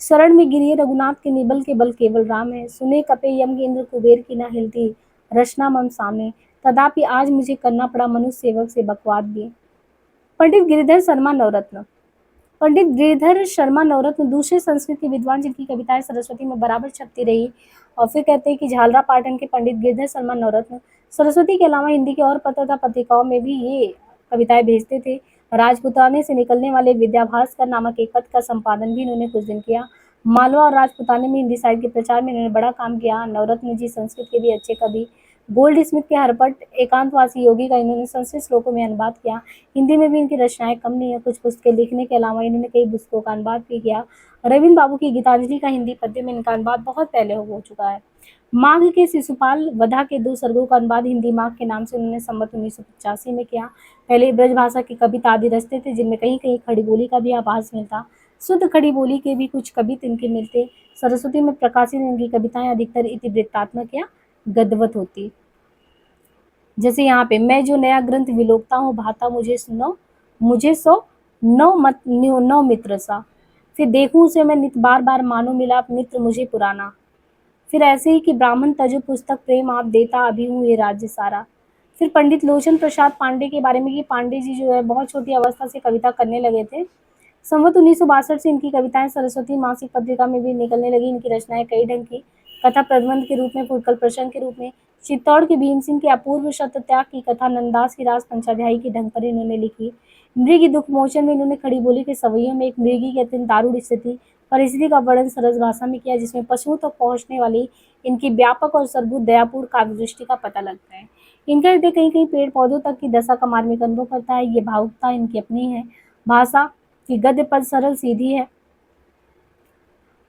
शरण में गिरिए रघुनाथ के निबल के बल केवल राम है, सुने कपे यम इंद्र कुबेर की ना हिलती रचना मम सामने, तदापि आज मुझे करना पड़ा मनुष्य सेवक से बकवाद भी। पंडित गिरिधर शर्मा नवरत्न। पंडित गिरिधर शर्मा नवरत्न दूसरे संस्कृत के विद्वान जिनकी कविताएं सरस्वती में बराबर छपती रही। और फिर कहते हैं कि झालरा पाटन के पंडित गिरिधर शर्मा नवरत्न सरस्वती के अलावा हिंदी के और पत्र पत्रिकाओं में भी ये कविताएं भेजते थे। राजपुताने से निकलने वाले विद्याभास्कर नामक एक पत्र का संपादन भी इन्होंने कुछ दिन किया। मालवा और राजपुताने में हिंदी साहित्य के प्रचार में इन्होंने बड़ा काम किया। नवरत्न जी संस्कृत के भी अच्छे कवि गोल्ड स्मिथ के हरपट एकांतवासी योगी का इन्होंने संस्कृत श्लोकों में अनुवाद किया। हिंदी में भी इनकी रचनाएं कम नहीं है। कुछ पुस्तकें लिखने के अलावा इन्होंने कई पुस्तकों का अनुवाद भी किया। रविन्द्र बाबू की गीतांजलि का हिंदी पद्य में इनका अनुवाद बहुत पहले हो चुका है। माघ के शिशुपाल वधा के 2 सर्गों का अनुवाद हिंदी माघ के नाम से उन्होंने संवत 1985 में किया। पहले ब्रजभाषा की कविता आदि रचते थे, जिनमें कहीं कहीं खड़ी बोली का भी आभास मिलता। शुद्ध खड़ी बोली के भी कुछ कवित इनके मिलते। सरस्वती में प्रकाशित इनकी कविताएं अधिकतर इतिवृत्तात्मक या गद्यवत होती। जैसे यहाँ पे, मैं जो नया ग्रंथ विलोकता हूँ भाता मुझे सो नौ मित्र सा। फिर देखूं उसे मैं नित बार बार मानो मिला मित्र मुझे पुराना। फिर ऐसे ही कि ब्राह्मण तजु पुस्तक प्रेम आप देता अभी हूँ ये राज्य सारा। फिर पंडित लोचन प्रसाद पांडे के बारे में, कि पांडे जी जो है बहुत छोटी अवस्था से कविता करने लगे थे। संवत 1962 से इनकी कविताएं सरस्वती मासिक पत्रिका में भी निकलने लगी। इनकी रचनाएं कई ढंग की, कथा प्रबंध के रूप में, फुटकल प्रसंग के रूप में, चित्तौड़ के भीम सिंह के अपूर्व शतत्याग की कथा, नंदास की रास पंचाध्यायी की ढंग पर इन्होंने लिखी। मृगी दुख मोचन में इन्होंने खड़ी बोली के सवैयों में एक मृगी की अत्यंत दारुण स्थिति परिस्थिति का वर्णन सरस भाषा में किया, जिसमें पशुओं तक पहुंचने वाली इनकी व्यापक और सरबूत दयापूर्ण काव्य दृष्टि का पता लगता है। इनका हृदय कहीं कहीं पेड़ पौधों तक की दशा का मार्मिक अनुभव करता है। ये भावुकता इनकी अपनी है। भाषा की गद्य पद सरल सीधी है।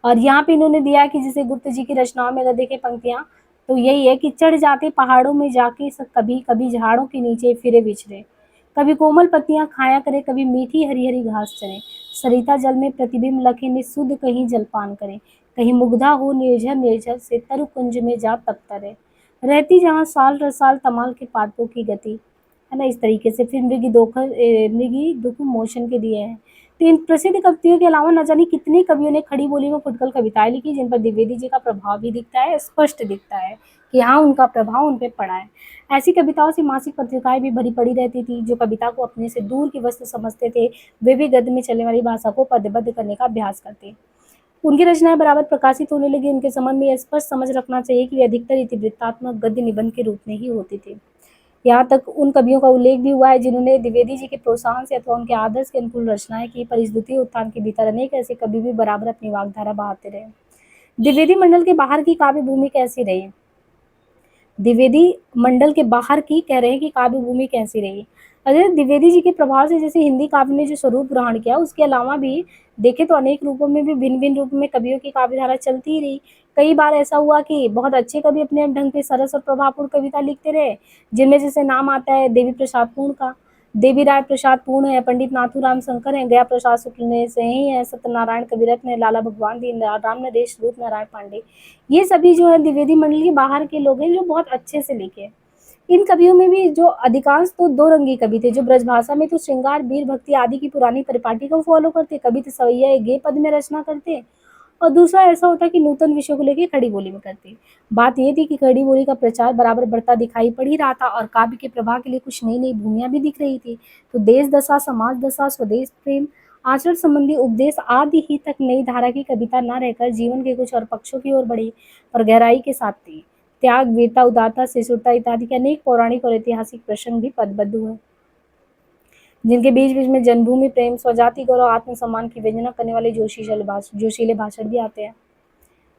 और यहाँ पे इन्होंने दिया है कि जैसे गुप्त जी की रचनाओं में अगर देखें पंक्तियां, तो यही है कि चढ़ जाते पहाड़ों में जाके कभी कभी झाड़ों के नीचे फिरे विचरे, कभी कोमल पत्तियां खाया करे, कभी मीठी हरी हरी घास चरे, सरिता जल में प्रतिबिंब लखे निशुद्ध कहीं जलपान करे, कहीं मुग्धा हो निर्झर निर्झर से तरु कुंज में जा तब तरे, रहती जहाँ साल रसाल तमाल के पातों की गति, है ना। इस तरीके से फिर मृगी दुख मोशन के दिए हैं। तो इन प्रसिद्ध कवियों के अलावा न जाने कितने कवियों ने खड़ी बोली में फुटकल कविताएं लिखी, जिन पर द्विवेदी जी का प्रभाव भी दिखता है, स्पष्ट दिखता है कि हाँ, उनका प्रभाव उन पे पड़ा है। ऐसी कविताओं से मासिक पत्रिकाएं भी भरी पड़ी रहती थी। जो कविता को अपने से दूर की वस्तु समझते थे, वे भी गद्य में चलने वाली भाषा को पद्यबद्ध करने का अभ्यास करते। उनकी रचनाएं बराबर प्रकाशित होने लगी। उनके संबंध में यह स्पष्ट समझ रखना चाहिए कि वे अधिकतर इतिवृत्तात्मक गद्य निबंध के रूप में ही होती थी। यहाँ तक उन कवियों का उल्लेख भी हुआ है जिन्होंने द्विवेदी जी के प्रोत्साहन से अथवा उनके आदर्श के अनुकूल रचनाएं की, पर इस द्वितीय उत्थान के भीतर अनेक ऐसे कवि भी बराबर अपनी वाग्धारा बहाते रहे। द्विवेदी मंडल के बाहर की काव्य भूमि कैसी रही? द्विवेदी मंडल के बाहर की कह रहे हैं कि काव्य भूमि कैसी रही। अगर द्विवेदी जी के प्रभाव से जैसे हिंदी काव्य ने जो स्वरूप ग्रहण किया, उसके अलावा भी देखे तो अनेक रूपों में भी भिन्न भिन्न रूप में कवियों की काव्य धारा चलती ही रही। कई बार ऐसा हुआ कि बहुत अच्छे कवि अपने ढंग पे सरस और प्रभावपूर्ण कविता लिखते रहे, जिनमें जैसे नाम आता है देवी प्रसाद पूर्ण का। देवी राय प्रसाद पूर्ण है, पंडित नाथूराम शंकर है, गया प्रसाद शुक्ल ने से ही है, सत्यनारायण कविरत्न है, लाला भगवान दीन, राम नरेश, रूप नारायण पांडे। ये सभी जो है द्विवेदी मंडल के बाहर के लोग हैं जो बहुत अच्छे से लिखे। इन कवियों में भी जो अधिकांश तो दो रंगी कवि थे, जो ब्रजभाषा में तो श्रृंगार वीर भक्ति आदि की पुरानी परिपाटी को फॉलो करते, कवि तो सवैया गे पद में रचना करते, और दूसरा ऐसा होता कि नूतन विषयों को लेकर खड़ी बोली में करते। बात ये थी कि खड़ी बोली का प्रचार बराबर बढ़ता दिखाई पड़ ही रहा था, और काव्य के प्रवाह के लिए कुछ नई नई भूमियां भी दिख रही थी। तो देश दशा, समाज दशा, स्वदेश प्रेम, आचरण संबंधी उपदेश आदि ही तक नई धारा की कविता न रहकर जीवन के कुछ और पक्षों की ओर बढ़ी, और गहराई के साथ थी। त्याग, वीरता, उदारता, शिशुरता इत्यादि के अनेक पौराणिक और ऐतिहासिक प्रसंग भी पदबद्ध हुए, जिनके बीच बीच में जन्मभूमि प्रेम, स्वजाति गौरव, आत्मसम्मान की व्यंजना करने वाले जोशीले भाषण भी आते हैं।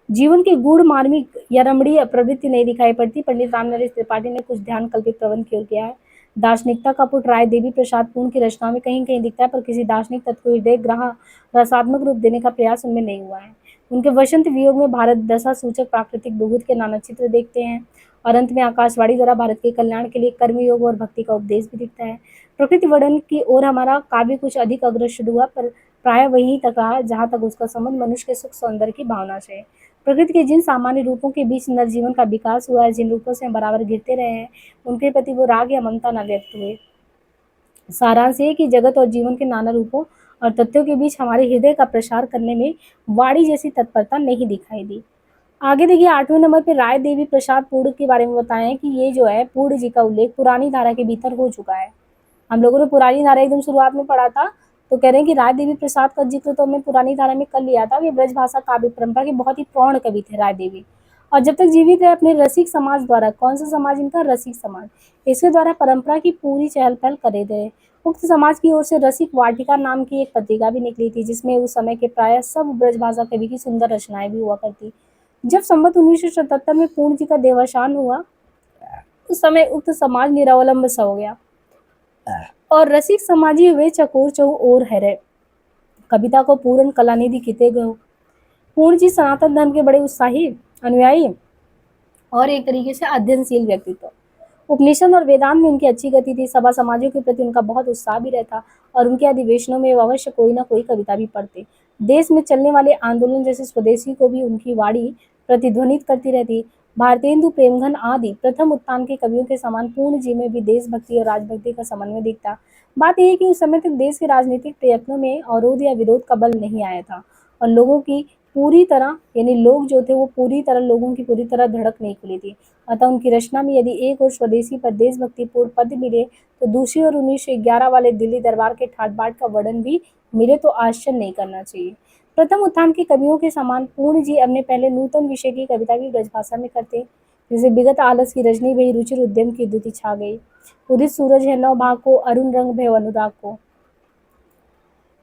जीवन की गूढ़ मार्मिक या रमणीय प्रवृत्ति नहीं दिखाई पड़ती। पंडित रामनरेश त्रिपाठी ने कुछ ध्यान कल्पित प्रबंध क्यों किया है। दार्शनिकता का पुट राय देवी प्रसाद पूर्ण की रचनाओं में कहीं कहीं दिखता है, पर किसी दार्शनिक तत्व को हृदय ग्रह रसात्मक रूप देने का प्रयास उनमें नहीं हुआ है। उनके वसंत वियोग में भारत दशा सूचक प्राकृतिक बहुत के नाना चित्र देखते हैं, और अंत में आकाशवाणी द्वारा भारत के कल्याण के लिए कर्मयोग और भक्ति का उपदेश भी दिखता है। प्रकृति वर्णन की ओर हमारा काव्य कुछ अधिक अग्रसर हुआ, पर प्राय वहीं तक रहा जहाँ तक उसका संबंध मनुष्य के सुख सौंदर्य की भावना से। प्रकृति के जिन सामान्य रूपों के बीच नरजीवन का विकास हुआ है, जिन रूपों से हम बराबर घिरते रहे हैं, उनके प्रति वो राग या ममता न व्यक्त हुए। सारांश ये कि जगत और जीवन के नाना रूपों और तथ्यों के बीच हमारे हृदय का प्रसार करने में वाणी जैसी तत्परता नहीं दिखाई दी। आगे देखिए 8वें नंबर पे राय देवी प्रसाद पूर्ण के बारे में बताएं कि ये जो है पूर्ण जी का उल्लेख पुरानी धारा के भीतर हो चुका है। हम लोगों ने पुरानी धारा एकदम शुरुआत में पढ़ा था, तो कह रहे हैं कि राय देवी प्रसाद का जिक्र तो हमने पुरानी धारा में कर लिया था। वे ब्रजभाषा काव्य परंपरा के बहुत ही प्रौढ़ कवि थे राय देवी, और जब तक जीवित रहे अपने रसिक समाज द्वारा, कौन सा समाज इनका, रसिक समाज, इसके द्वारा परंपरा की पूरी चहल पहल करे गए। उक्त समाज की ओर से रसिक वाटिका नाम की एक पत्रिका भी निकली थी, जिसमें उस समय के प्राय सब ब्रजभाषा कवि की सुंदर रचनाएं भी हुआ करती। जब संवत 1977 में पूर्ण जी का देहावसान हुआ, उस समय उक्त समाज निरावलंब सा हो गया और रसिक समाजी वे चकोर चहु ओर हैरे। कविता को पूर्ण कलानिधि किते गयो। पूर्ण जी सनातन धर्म के बड़े उत्साही अनुयायी और एक तरीके से अध्ययनशील व्यक्तित्व। उपनिषद और वेदांत में उनकी अच्छी गति थी। सभा समाजों के प्रति उनका बहुत उत्साह भी रहता और उनके अधिवेशनों में अवश्य कोई ना कोई कविता भी पढ़ते। देश में चलने वाले आंदोलन जैसे स्वदेशी को भी उनकी वाणी प्रतिध्वनित करती रहती। भारतेंदु प्रेमघन आदि प्रथम उत्थान के कवियों के समान पूर्ण जी में भी देशभक्ति और राजभक्ति का समन्वय दिखता। बात यह है कि उस समय तक देश के राजनीतिक प्रयत्नों में अवरोध या विरोध का बल नहीं आया था और लोगों की पूरी तरह यानी लोग जो थे वो पूरी तरह लोगों की पूरी तरह धड़क नहीं खुली थी। अतः उनकी रचना में यदि एक और स्वदेशी पर देशभक्तिपूर्ण पद मिले तो दूसरी ओर 1911 वाले दिल्ली दरबार के ठाट बाट का वर्णन भी मिले तो आश्चर्य नहीं करना चाहिए। प्रथम उत्थान के कवियों के समान पूर्ण जी अपने पहले नूतन विषय की कविता भी ब्रजभाषा में करते। जैसे विगत आलस की रजनी भई रुचिर उद्यम की द्युति छा गई। उदित सूरज है नौ भाग को अरुण रंग भय अनुराग को।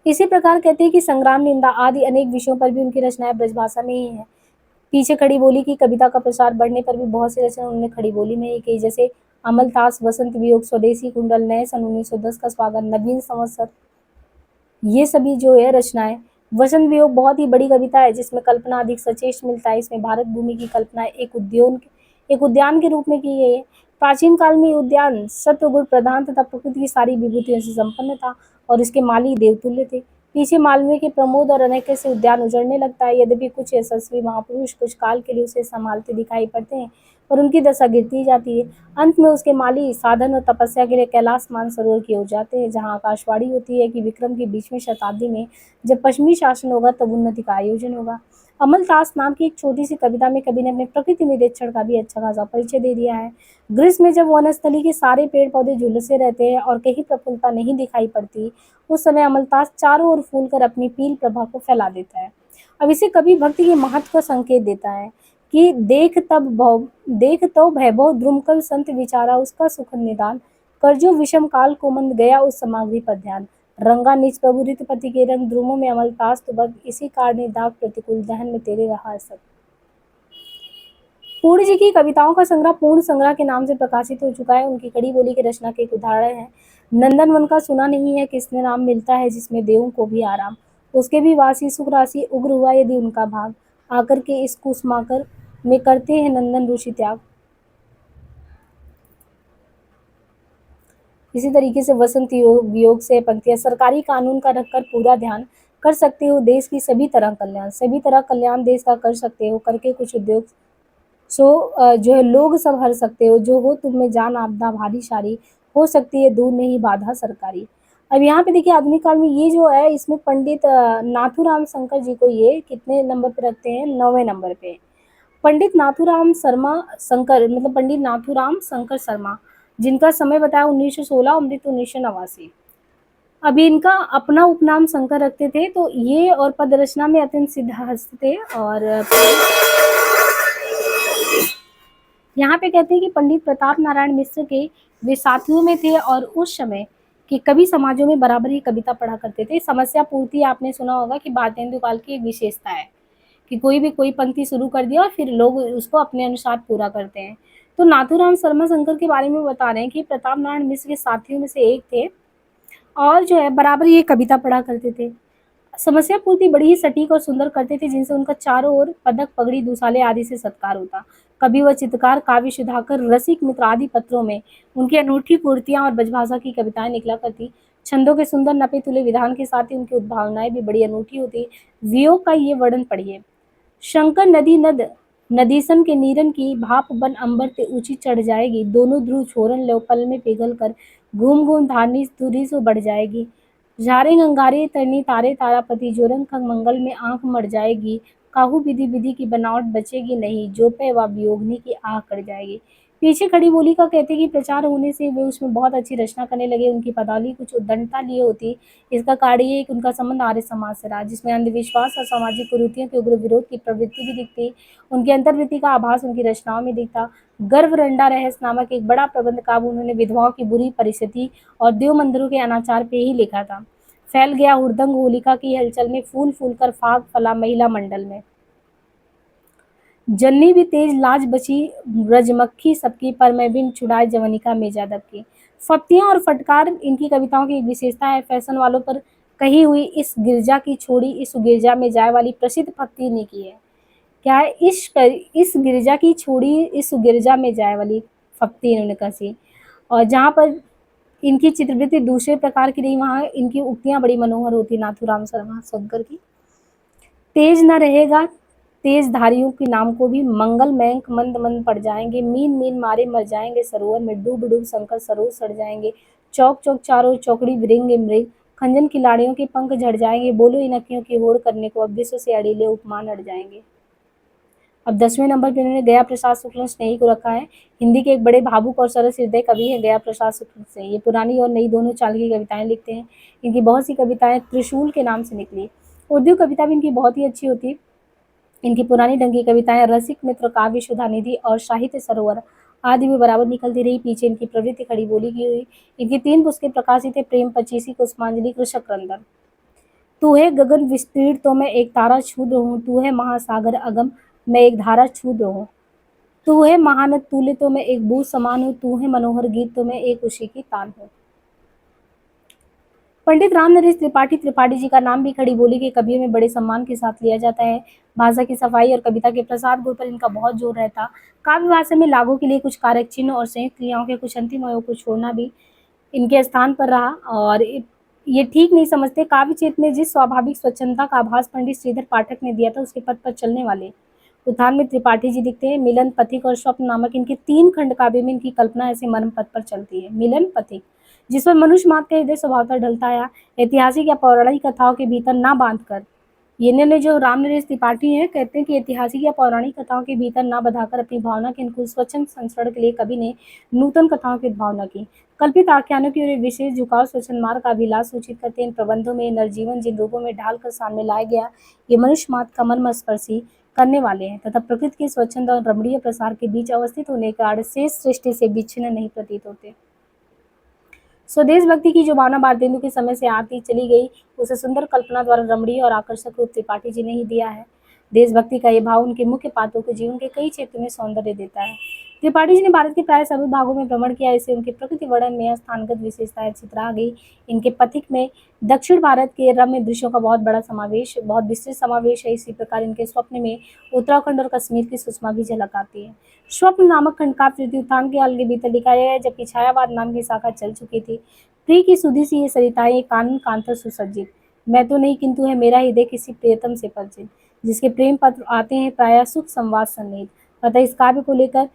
इसी प्रकार कहते हैं कि संग्राम निंदा आदि अनेक विषयों पर भी उनकी रचनाएं ब्रजभाषा में ही है। पीछे खड़ी बोली की कविता का प्रसार बढ़ने पर भी बहुत सी रचना उन्होंने खड़ी बोली में ही की। जैसे अमलतास, वसंत वियोग, स्वदेशी कुंडल, नए सन 1910 का स्वागत, नवीन संवत्सर, ये सभी जो है रचनाएं। वसंत वियोग बहुत ही बड़ी कविता है जिसमें कल्पना अधिक सचेत मिलता है। इसमें भारत भूमि की कल्पना एक उद्यान के रूप में की गई है। प्राचीन काल में उद्यान सत्वगुण प्रधान तथा प्रकृति की सारी विभूतियों से संपन्न था और इसके माली देवतुल्य थे। पीछे मालवीय के प्रमोद और अनैक्य से उद्यान उजड़ने लगता है। यद्यपि कुछ यशस्वी महापुरुष कुछ काल के लिए उसे संभालते दिखाई पड़ते हैं और उनकी दशा गिरती जाती है। अंत में उसके माली साधन और तपस्या के लिए कैलाश मानसरोवर की ओर जाते हैं, जहाँ आकाशवाणी होती है कि विक्रम की 20वीं शताब्दी में जब पश्चिमी शासन होगा तब उन्नति का आयोजन होगा। अमलतास नाम की एक छोटी सी कविता में कवि ने अपने प्रकृति निरीक्षण का भी अच्छा खासा परिचय दे दिया है। ग्रीष्म में जब वनस्थली के सारे पेड़ पौधे झुलसे रहते हैं और कहीं प्रफुल्लता नहीं दिखाई पड़ती, उस समय अमलतास चारों ओर फूल कर अपनी पील प्रभा को फैला देता है। अब इसे कवि भक्ति के महत्व का संकेत देता है कि देख तो भैभव द्रुमकल संत विचारा उसका सुख निदान, कर जो विषम काल को मंद गया उस सामग्री पर ध्यान, रंगा निज प्रभु ऋतुपति के रंग द्रुमों में अमलतास तो बग, इसी कारण दाग प्रतिकूल दहन में तेरे रहा सब। पूर्ण जी की कविताओं का संग्रह पूर्ण संग्रह के नाम से प्रकाशित हो चुका है। उनकी कड़ी बोली की रचना के एक उदाहरण है नंदनवन का सुना नहीं है किसने नाम, मिलता है जिसमें देवों को भी आराम, उसके भी वासी सुख राशि उग्र हुआ यदि उनका भाग, आकर के इस कुसमाकर में करते हैं नंदन ऋषि त्याग। इसी तरीके से वसंत वियोग से पंक्तियां, सरकारी कानून का रखकर पूरा ध्यान, कर सकते हो देश की सभी तरह कल्याण देश का कर सकते हो, करके कुछ उद्योग जो है लोग सब हर सकते हो, जो हो तुम में जान आपदा भारी शारी, हो सकती है दूर नहीं बाधा सरकारी। अब यहाँ पे देखिए आधुनिक काल में ये जो है इसमें पंडित नाथूराम शंकर जी को ये कितने नंबर पे रखते हैं, 9वें नंबर पे। पंडित नाथूराम शंकर शर्मा, जिनका समय बताया 1916, मृत्यु 1989। अभी इनका अपना उपनाम शंकर रखते थे, तो ये और पद रचना में अत्यंत सिद्धहस्त थे। और यहाँ पे कहते हैं कि पंडित प्रताप नारायण मिश्र के वे साथियों में थे और उस समय के कवि समाजों में बराबर ही कविता पढ़ा करते थे। समस्या पूर्ति आपने सुना होगा कि भारतेंदु काल की एक विशेषता है कि कोई पंक्ति शुरू कर दिया और फिर लोग उसको अपने अनुसार पूरा करते हैं। तो नाथूराम शर्मा शंकर के बारे में बता रहे हैं कि प्रताप नारायण मिश्र के साथियों में से एक थे और जो है बराबर ये कविता पढ़ा करते थे। समस्या पूर्ति बड़ी ही सटीक और सुंदर करते थे, जिनसे उनका चारों ओर पदक पगड़ी दुसाले आदि से सत्कार होता। कवि व चित्रकार काव्य सुधाकर रसिक मित्र आदि पत्रों में उनकी अनूठी पूर्तियां और ब्रजभाषा की कविताएं निकला करती। छंदों के सुंदर नपे तुले विधान के साथ ही उनकी उद्भावनाएं भी बड़ी अनूठी होती। वियोग का ये वर्णन पढ़िए। शंकर नदी नद नदीसन के नीरन की भाप बन अंबर ते ऊंची चढ़ जाएगी, दोनों ध्रुव छोरन लो पल में पिघल कर घूम घूम धारनी दूरी से बढ़ जाएगी। झारे गंगारे तरनी तारे तारापति जोरन खग मंगल में आंख मर जाएगी, काहू विधि विधि की बनावट बचेगी नहीं, जो पे व वियोगनी की आह कर जाएगी। पीछे खड़ी बोली का कहते कि प्रचार होने से वे उसमें बहुत अच्छी रचना करने लगे। उनकी पदावली कुछ उद्दंडता लिए होती। इसका कारण ये कि उनका संबंध आर्य समाज से रहा, जिसमें अंधविश्वास और सामाजिक कुरीतियों के उग्र विरोध की प्रवृत्ति भी दिखती। उनकी अंतर्वृत्ति का आभास उनकी रचनाओं में दिखता। गर्भ रंडा रहस्य नामक एक बड़ा प्रबंध काव्य उन्होंने विधवाओं की बुरी परिस्थिति और देव मंदिरों के अनाचार पे ही लिखा था। फैल गया हुड़दंग होलिका की हलचल में, फूल फूल कर फाग फला महिला मंडल में। जननी भी तेज लाज बची ब्रजमक्खी सबकी, पर मैं बिन छुड़ाए जवनिका में जादब की। फप्तियाँ और फटकार इनकी कविताओं की एक विशेषता है। फैशन वालों पर कही हुई इस गिरजा की छोड़ी इस गिरजा में जाए वाली प्रसिद्ध फप्ती ने की है। क्या है, इस गिरजा की छोड़ी इस गिरजा में जाए वाली फप्ती इन्होंने कसी। और जहाँ पर इनकी चित्रवृत्ति दूसरे प्रकार की रही, वहाँ इनकी उक्तियाँ बड़ी मनोहर होती नाथूराम शर्मा शंकर की। तेज न रहेगा तेज धारियों के नाम को भी, मंगल मयंक मंद मंद पड़ जाएंगे, मीन मीन मारे मर जाएंगे, सरोवर में डूब डूब शंकर सरोवर सड़ जाएंगे, चौक चौक चारों चौकड़ी मृंग मृग, खंजन की लाड़ियों के पंख झड़ जाएंगे, बोलो इन अखियों की होड़ करने को, अब विश्व से अड़ीले उपमान अड़ जाएंगे। अब 10वें नंबर पे इन्होंने गया प्रसाद शुक्ल स्नेही को रखा है। हिंदी के एक बड़े भावुक और सरस हृदय कवि हैं गया प्रसाद शुक्ल स्नेही। ये पुरानी और नई दोनों चाल की कविताएं लिखते हैं। इनकी बहुत सी कविताएं त्रिशूल के नाम से निकली। उर्दू कविता भी इनकी बहुत ही अच्छी होती। इनकी पुरानी ढंग की कविताएं रसिक मित्र, काव्य सुधानिधि और साहित्य सरोवर आदि में बराबर निकलती रही। पीछे इनकी प्रवृत्ति खड़ी बोली की हुई। इनकी 3 पुस्तकें प्रकाशित है, प्रेम पचीसी, कुसुमांजलि, कृषक क्रंदन। तू है गगन विस्तीर्ण तो मैं एक तारा क्षुद्र हूँ, तू है महासागर अगम मैं एक धारा क्षुद्र हूँ, तू है महानद तुल्य तो मैं एक बूंद समान हूँ, तू है मनोहर गीत तो मैं एक उसी की तान हूँ। पंडित राम नरेश त्रिपाठी त्रिपाठी जी का नाम भी खड़ी बोली के कवियों में बड़े सम्मान के साथ लिया जाता है। भाषा की सफाई और कविता के प्रसाद गुण पर इनका बहुत जोर रहता। काव्य भाषा में लागू के लिए कुछ कारक चिन्ह और संयुक्त क्रियाओं के कुछ अंतिम अवयवों को छोड़ना भी इनके स्थान पर रहा। और ये ठीक नहीं समझते काव्य क्षेत्र में जिस स्वाभाविक स्वच्छंदता का आभास पंडित श्रीधर पाठक ने दिया था, उसके पथ पर चलने वाले उत्थान में त्रिपाठी जी दिखते हैं। मिलन, पथिक और स्वप्न नामक इनके 3 खंड काव्य में इनकी कल्पना ऐसे मर्म पथ पर चलती है। मिलन, पथिक, जिस पर मनुष्य मात्र का हृदय स्वभावतः ढलता आया, ऐतिहासिक या पौराणिक कथाओं के भीतर ना बांधकर। इन्होंने जो राम नरेश त्रिपाठी हैं, कहते हैं कि ऐतिहासिक या पौराणिक कथाओं के भीतर ना बधाकर अपनी भावना के अनुकूल स्वच्छंद संस्करण के लिए कवि ने नूतन कथाओं की भावना की। कल्पित आख्यानों की ओर एक विशेष झुकाव स्वच्छंद मार्ग का अभिलाष सूचित करते हैं। इन प्रबंधों में नरजीवन जिन रूपों में ढालकर सामने लाया गया, ये मनुष्य मात्र का मन स्पर्शी करने वाले हैं तथा प्रकृति के स्वच्छंद और रमणीय प्रसार के बीच अवस्थित होने के कारण शेष सृष्टि से विच्छिन्न नहीं प्रतीत होते। स्वदेश भक्ति की जो भावना भारतेंदु के समय से आती चली गई, उसे सुंदर कल्पना द्वारा रमणीय और आकर्षक रूप त्रिपाठी जी ने ही दिया है। देशभक्ति का ये भाव उनके मुख्य पात्रों के जीवन के कई क्षेत्रों में सौंदर्य देता है। त्रिपाठी जी ने भारत के प्राय सभी भागों में भ्रमण किया, इससे उनके प्रकृति वर्णन में स्थानगत विशेषताएं चित्रा गई। इनके पथिक में दक्षिण भारत के रम्य दृश्यों का बहुत विस्तृत समावेश है। इसी प्रकार इनके स्वप्न में उत्तराखंड और कश्मीर की सुषमा भी झलक आती है। स्वप्न नामक खंड का उत्थान के काल के भीतर दिखाया है, जबकि छायावाद नाम की शाखा चल चुकी थी। प्रिय की सुधी सी ये सरिताएं कानन कांतर सुसज्जित, मैं तो नहीं किंतु है मेरा हृदय किसी प्रियतम से परिचित, जिसके प्रेम पत्र आते हैं प्रायः सुख संवाद सन्निहित। अतः इस काव्य को लेकर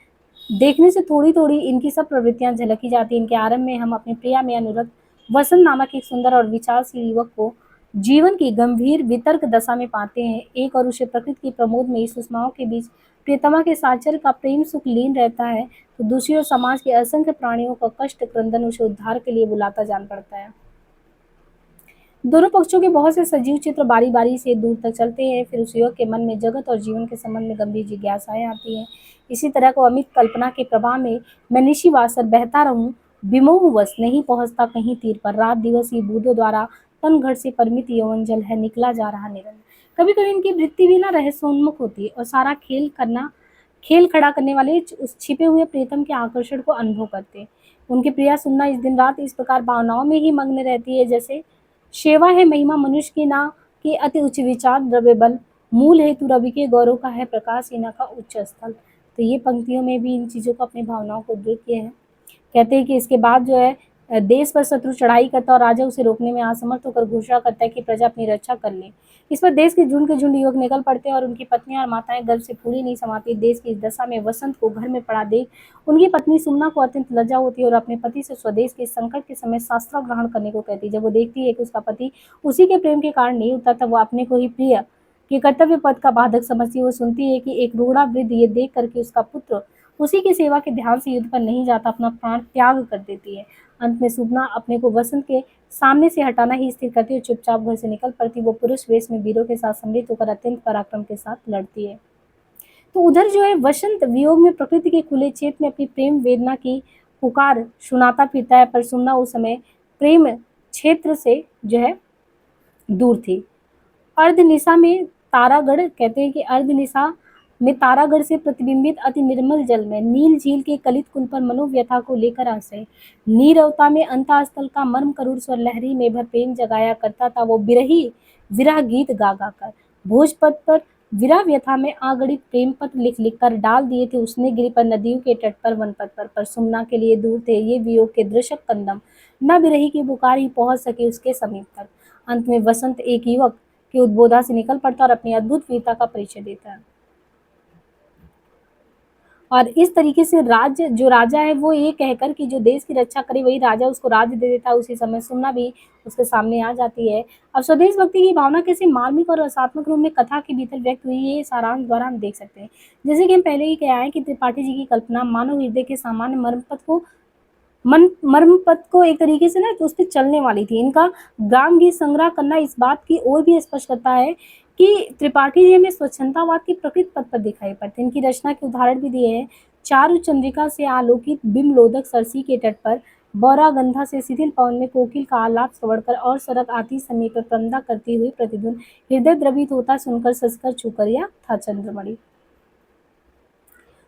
देखने से थोड़ी थोड़ी इनकी सब प्रवृत्तियां झलकी जाती हैं। इनके आरंभ में हम अपने प्रिया में अनुरक्त वसंत नामक एक सुंदर और विचारशील युवक को जीवन की गंभीर वितर्क दशा में पाते हैं। एक और उसे प्रकृति की प्रमोद में सुषमाओं के बीच प्रियतमा के साचर का प्रेम सुख लीन रहता है, तो दूसरी ओर समाज के असंख्य प्राणियों का कष्ट क्रंदन उसे उद्धार के लिए बुलाता जान पड़ता है। दोनों पक्षों के बहुत से सजीव चित्र बारी बारी से दूर तक चलते हैं। फिर उस युवक के मन में जगत और जीवन के संबंध में गंभीर जिज्ञासाएं आती हैं। इसी तरह को अमित कल्पना के प्रवाह में मैं निशिवासर बहता रहूं, विमोहवश नहीं पहुंचता कहीं तीर पर, रात दिवस ही बूंदों द्वारा तन घट से परिमित यौवन जल है निकला जा रहा निरंतर। कभी कभी इनकी वृत्ति भी ना रहस्योन्मुख होती है और सारा खेल खड़ा करने वाले उस छिपे हुए प्रीतम के आकर्षण को अनुभव करते। उनकी प्रिया सुनना इस दिन रात इस प्रकार भावनाओं में ही मग्न रहती है, जैसे सेवा है महिमा मनुष्य की ना कि अति उच्च विचार द्रव्य बल, मूल हेतु रवि के गौरव का है प्रकाश इना का उच्च स्थल। तो ये पंक्तियों में भी इन चीज़ों को अपनी भावनाओं को उद्धृत किए हैं। कहते हैं कि इसके बाद जो है देश पर शत्रु चढ़ाई करता और राजा उसे रोकने में असमर्थ होकर घोषणा करता है कि प्रजा अपनी रक्षा कर ले। इस पर देश के झुंड युवक निकल पड़ते हैं और उनकी पत्नियां और माताएं गर्व से पूरी नहीं समाती। देश की इस दशा में वसंत को घर में पड़ा देख उनकी पत्नी सुमना को अत्यंत लज्जा होती है और अपने पति से स्वदेश के संकट के समय शास्त्र ग्रहण करने को कहती है। जब वो देखती है कि उसका पति उसी के प्रेम के कारण नहीं उठता, तब वो अपने को ही प्रिय के कर्तव्य पद का बाधक समझती है। वो सुनती है कि एक रूड़ा वृद्ध ये देख करके उसका पुत्र उसी की सेवा के ध्यान से युद्ध पर नहीं जाता, अपना प्राण त्याग कर देती है। अंत में सुबना अपने को वसंत के सामने से हटाना ही स्थिर करती है और चुपचाप घर से निकल पड़ती। वो पुरुष वेश में वीरों के साथ सम्मिलित होकर अत्यंत पराक्रम के साथ लड़ती है। तो उधर जो है वसंत वियोग में प्रकृति के खुले चेत में अपनी प्रेम वेदना की पुकार सुनाता फिरता है, पर सुनना उस समय प्रेम क्षेत्र से जो है दूर थी। अर्धनिशा में तारागढ़ कहते हैं कि अर्धनिशा में तारागढ़ से प्रतिबिंबित अति निर्मल जल में, नील झील के कलित कुल पर मनोव्यथा को लेकर आशय, नीरवता में अंतःस्थल का मर्म करुण स्वर लहरी में भर प्रेम जगाया करता था वो बिरही विरह गीत गा गा कर। भोजपथ पर विरह व्यथा में आगणित प्रेम पत्र लिख लिख कर डाल दिए थे उसने गिरि पर, नदियों के तट पर, वनपथ पर सुमना के लिए दूर थे ये वियोग के दृश्य कंदम, न बिरही की पुकार ही पहुंच सके उसके समीप तक। अंत में वसंत एक युवक की उद्बोधा से निकल पड़ता और अपनी अद्भुत वीरता का परिचय देता है। और इस तरीके से राज्य जो राजा है वो ये कहकर कि जो देश की रक्षा करे वही राजा उसको राज्य दे देता है। उसी समय सुमना भी उसके सामने आ जाती है। अब स्वदेश भक्ति की भावना कैसे मार्मिक और रसात्मक रूप में कथा के भीतर व्यक्त हुई ये सारांश द्वारा हम देख सकते हैं। जैसे कि हम पहले ही कहा है कि त्रिपाठी जी की कल्पना मानव हृदय के सामान्य मर्म पथ को एक तरीके से ना तो उस पर चलने वाली थी। इनका ग्राम गीत संग्रह करना इस बात की ओर भी स्पष्ट करता है कि त्रिपाठी जी में स्वच्छंदतावाद की प्रकृत पथ पर दिखाई पड़ते। इनकी रचना के उदाहरण भी दिए हैं। चारु चंद्रिका से आलोकित बिंबलोदक सरसी के तट पर, बौरा गंधा से शिथिल पवन में कोकिल का आलाप श्रवण कर और सरक आती समय पर प्रंदा करती हुई प्रतिध्वनि हृदय द्रवित होता सुनकर ससकर छूकर या था चंद्रमणि।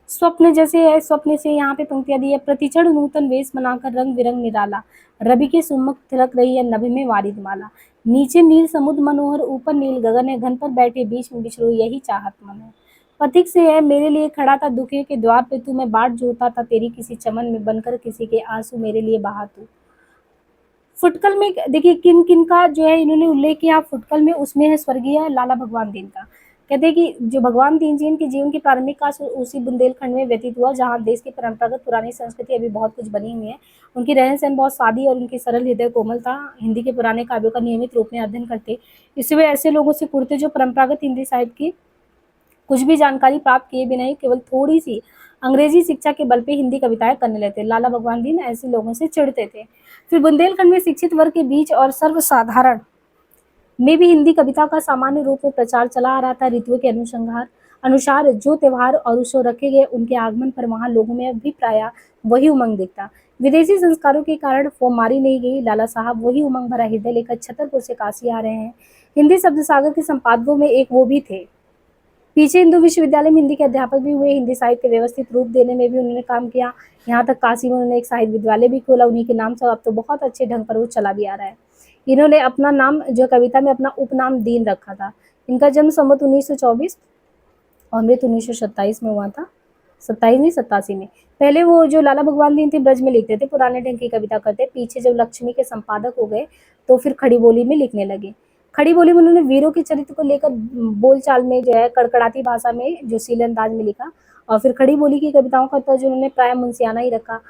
स्वप्न जैसे है, स्वप्न से यहाँ पे पंक्तियां दी है। प्रतिक्षण नूतन वेश बनाकर रंग बिरंग निराला, रवि के सुमुख तिलक रही है नभ में वारिद माला, नीचे नील समुद्र मनोहर ऊपर नील गगन है, घन पर बैठे बीच में बिछड़ो यही चाहत मन है। पथिक से है मेरे लिए खड़ा था दुखे के द्वार पे तू, मैं बाट जोता था तेरी किसी चमन में, बनकर किसी के आंसू मेरे लिए बहा तू। फुटकल में देखिए किन किन का जो है इन्होंने उल्लेख किया फुटकल में, उसमें है स्वर्गीय लाला भगवान दीन का। कहते हैं कि जो भगवान दीन जी इनके जीवन की प्रारंभिक काल उसी बुंदेलखंड में व्यतीत हुआ जहाँ देश की परंपरागत पुरानी संस्कृति अभी बहुत कुछ बनी हुई है। उनकी रहन सहन बहुत सादी और उनकी सरल हृदय कोमल था। हिंदी के पुराने काव्यों का नियमित रूप में अध्ययन करते, इससे वे ऐसे लोगों से कुर्ते जो परंपरागत हिंदी साहित्य की कुछ भी जानकारी प्राप्त किए बिना ही केवल थोड़ी सी अंग्रेजी शिक्षा के बल पे हिंदी कविताएं करने लगते। लाला भगवान दीन ऐसे लोगों से चिढ़ते थे। फिर बुंदेलखंड में शिक्षित वर्ग के बीच और सर्वसाधारण में भी हिंदी कविता का सामान्य रूप में प्रचार चला आ रहा था। ऋतुओं के अनुसार जो त्योहार और उत्सव रखे गए उनके आगमन पर वहां लोगों में भी प्राय वही उमंग दिखता। विदेशी संस्कारों के कारण वो मारी नहीं गई। लाला साहब वही उमंग भरा हृदय लेकर छतरपुर से काशी आ रहे हैं। हिंदी शब्द सागर के संपादकों में एक वो भी थे। पीछे हिंदू विश्वविद्यालय में हिंदी के अध्यापक भी हुए। हिंदी साहित्य के व्यवस्थित रूप देने में भी उन्होंने काम किया। यहाँ तक काशी में उन्होंने एक साहित्य विद्यालय भी खोला। उन्हीं के नाम से अब तो बहुत अच्छे ढंग पर वो चला भी आ रहा है। इन्होंने अपना नाम जो कविता में अपना उपनाम दीन रखा था। इनका जन्म संवत 1924 और मृत्यु 1927 में हुआ था। 27 नहीं 87 में। पहले वो जो लाला भगवान दीन थे ब्रज में लिखते थे, पुराने ढंग की कविता करते। पीछे जब लक्ष्मी के संपादक हो गए तो फिर खड़ी बोली में लिखने लगे। खड़ी बोली में उन्होंने वीरों के चरित्र को लेकर बोलचाल में जो है कड़कड़ाती भाषा में जोशीले अंदाज में लिखा। और फिर खड़ी बोली की कविताओं का तर्ज उन्होंने प्राय मुंसियाना ही रखा।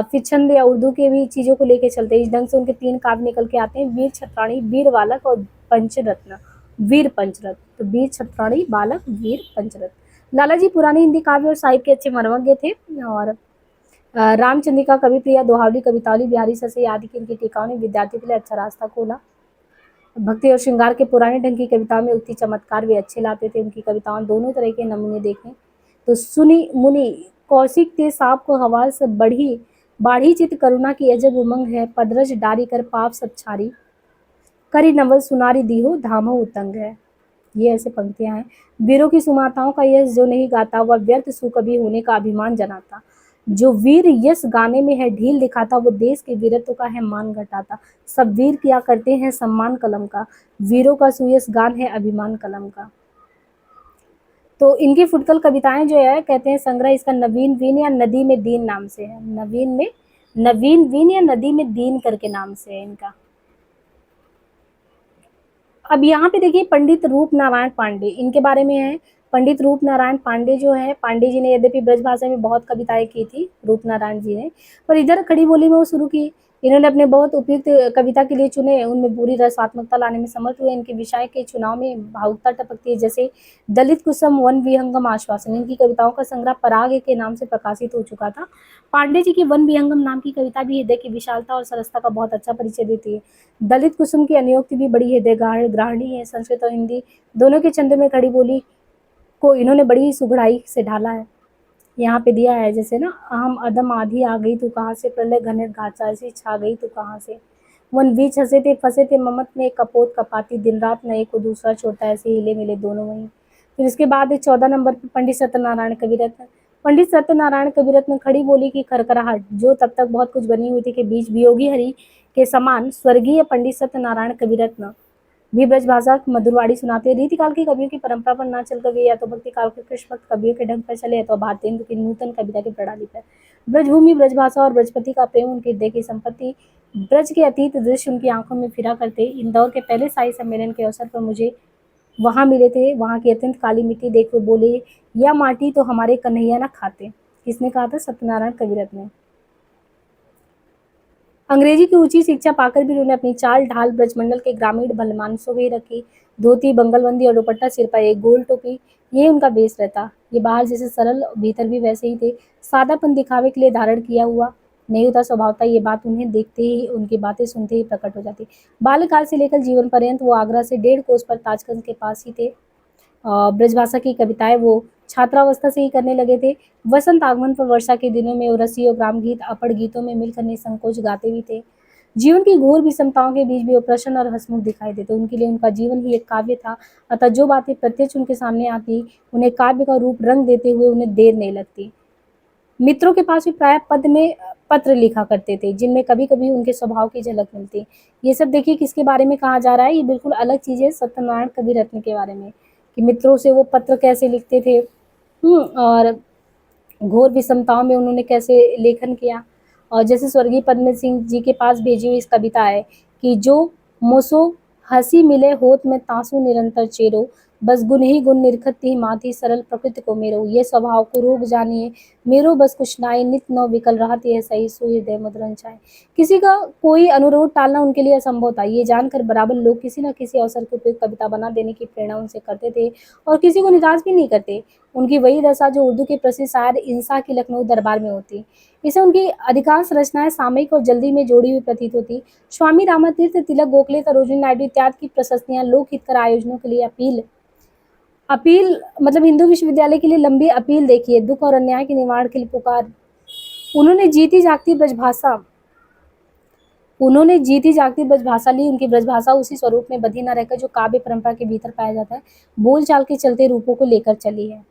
फिर छंद या उर्दू के भी चीज़ों को लेकर चलते। इस ढंग से उनके 3 काव्य निकल के आते हैं, वीर छत्राणी, वीर बालक और पंचरत्न, वीर पंचरत्न। तो वीर छत्राणी, बालक, वीर पंचरत्न। लाला जी पुरानी हिंदी काव्य और साहित्य के अच्छे मर्मज्ञ थे। और रामचंद्रिका, कवि प्रिया, दोहावली, कवितावली, बिहारी ससे आदि की इनकी टीकाओं ने विद्यार्थियों के लिए अच्छा रास्ता खोला। भक्ति और श्रृंगार के पुराने ढंग की कविताओं में उक्ति चमत्कार वे अच्छे लाते थे। उनकी कविताओं दोनों तरह के नमूने देखें तो सुनी मुनि कौशिक ते साप को हवाल से बाढ़ी चित करुणा की अजब उमंग है, पदरज डारी कर पाप सब छारी, करी नवल सुनारी दीहो धामो उतंग है। ये ऐसे पंक्तियां हैं। वीरों की सुमाताओं का यश जो नहीं गाता वह व्यर्थ सुकवि होने का अभिमान जनाता। जो वीर यश गाने में है ढील दिखाता वो देश के वीरत्व का है मान घटाता। सब वीर किया करते हैं सम्मान कलम का, वीरों का सुयश गान है अभिमान कलम का। तो इनकी फुटकल कविताएं जो है कहते हैं संग्रह इसका नवीन वीन या नदी में दीन नाम से है। नवीन वीन या नदी में दीन करके नाम से है इनका। अब यहाँ पे देखिए पंडित रूप नारायण पांडे, इनके बारे में है। पंडित रूप नारायण पांडे जो है, पांडे जी ने यद्यपि ब्रज भाषा में बहुत कविताएं की थी रूप नारायण जी ने, पर इधर खड़ी बोली में वो शुरू की। इन्होंने अपने बहुत उपयुक्त कविता के लिए चुने, उनमें पूरी रसात्मकता लाने में समर्थ हुए। इनके विषय के चुनाव में भावुकता टपकती है, जैसे दलित कुसुम, वन विहंगम, आश्वासन। इनकी कविताओं का संग्रह पराग के नाम से प्रकाशित हो चुका था। पांडे जी की वन विहंगम नाम की कविता भी हृदय की विशालता और सरसता का बहुत अच्छा परिचय देती है। दलित कुसुम की अनुयोक्ति भी बड़ी हृदय ग्राहणी है। संस्कृत और हिंदी दोनों के छंद में खड़ी बोली को इन्होंने बड़ी सुघड़ाई से ढाला है। यहाँ पे दिया है जैसे ना, अहम अदम आधी आ गई तू कहाँ से, प्रलय घनेर घाचा ऐसी छा गई तू कहाँ से, वन बीच हंसे थे फंसे थे ममत में, कपोत कपाती दिन रात न एक को दूसरा छोड़ता, ऐसे हिले मिले दोनों वहीं। फिर इसके बाद 14 नंबर पर पंडित सत्यनारायण कविरत्न। पंडित सत्यनारायण कविरत्न खड़ी बोली की खरखराहट, जो तब तक बहुत कुछ बनी हुई थी के बीच वियोगी हरि के समान स्वर्गीय पंडित सत्यनारायण कविरत्न भी ब्रजभाषा मधुरवाणी सुनाते हैं। रीतिकाल की कवियों की परंपरा पर न चलकर वे या तो भक्ति काल के कृष्ण भक्त कवियों के ढंग पर चले या तो भारतेंदु की नूतन कविता की प्रणाली पर। ब्रजभूमि, ब्रजभाषा और ब्रजपति का प्रेम उनके हृदय की संपत्ति। ब्रज के अतीत दृश्य उनकी आंखों में फिरा करते। इंदौर के पहले शाही सम्मेलन के अवसर पर मुझे वहां मिले थे। वहां की अत्यंत काली मिट्टी देख वो बोले, यह माटी तो हमारे कन्हैया न खाते। किसने कहा था? सत्यनारायण कविरत्न ने। अंग्रेजी की ऊंची शिक्षा पाकर भी उन्होंने अपनी चाल ढाल ब्रजमंडल के ग्रामीण भलमानसों में रखी। धोती, बंगलबंदी और दुपट्टा सिर पर एक गोल टोपी, ये उनका बेस रहता। ये बाहर जैसे सरल, भीतर भी वैसे ही थे। सादापन दिखावे के लिए धारण किया हुआ नहीं होता स्वभाव था। ये बात उन्हें देखते ही, उनकी बातें सुनते ही प्रकट हो जाती। बाल्यकाल से लेकर जीवन पर्यंत वो आगरा से 1.5 कोस पर ताजगंज के पास ही थे। ब्रजभाषा की कविताएं वो छात्रावस्था से ही करने लगे थे। वसंत आगमन पर वर्षा के दिनों में वो रसियों, ग्राम गीत, अपड़ गीतों में मिलकर निसंकोच गाते भी थे। जीवन की घोर विषमताओं के बीच भी वो प्रसन्न और हंसमुख दिखाई देते। उनके लिए उनका जीवन ही एक काव्य था। अतः जो बातें प्रत्यक्ष उनके सामने आती, उन्हें काव्य का रूप रंग देते हुए उन्हें देर नहीं लगती। मित्रों के पास भी प्राय पद में पत्र लिखा करते थे, जिनमें कभी कभी उनके स्वभाव की झलक मिलती। ये सब देखिए किसके बारे में कहा जा रहा है, ये बिल्कुल अलग चीज है, सत्यनारायण कविरत्न के बारे में, कि मित्रों से वो पत्र कैसे लिखते थे। और घोर विषमताओं में उन्होंने कैसे लेखन किया। और जैसे स्वर्गीय पद्म सिंह जी के पास भेजी हुई इस कविता है कि जो मोसो हंसी मिले होत में तासु निरंतर चेरो, बस गुण ही गुण निरखत ही माती सरल प्रकृति को मेरो, ये स्वभाव को रोग जानिए मेरो बस कुछ नाई, नित नौ विकल रहत यह सही सुई हृदय मधुरन चाहे। किसी का कोई अनुरोध टालना उनके लिए असंभव था। ये जानकर बराबर लोग किसी न किसी अवसर के उपयुक्त कविता बना देने की प्रेरणा उनसे करते थे और किसी को निराश भी नहीं करते। उनकी वही दशा जो उर्दू के प्रसिद्ध शायर इंसा की लखनऊ दरबार में होती। इसे उनकी अधिकांश रचनाएं सामयिक और जल्दी में जोड़ी हुई प्रतीत होती। स्वामी रामातीर्थ, तिलक, गोखले, सरोजिनी नायडू इत्यादि की प्रशस्तियां, लोक हितकर आयोजनों के लिए अपील अपील मतलब हिंदू विश्वविद्यालय के लिए लंबी अपील देखिए, दुख और अन्याय के निवारण के लिए पुकार। उन्होंने जीती जागती ब्रजभाषा उन्होंने जीती जागती ब्रजभाषा ली। उनकी ब्रजभाषा उसी स्वरूप में बधी न रहकर जो काव्य परंपरा के भीतर पाया जाता है, बोलचाल के चलते रूपों को लेकर चली है।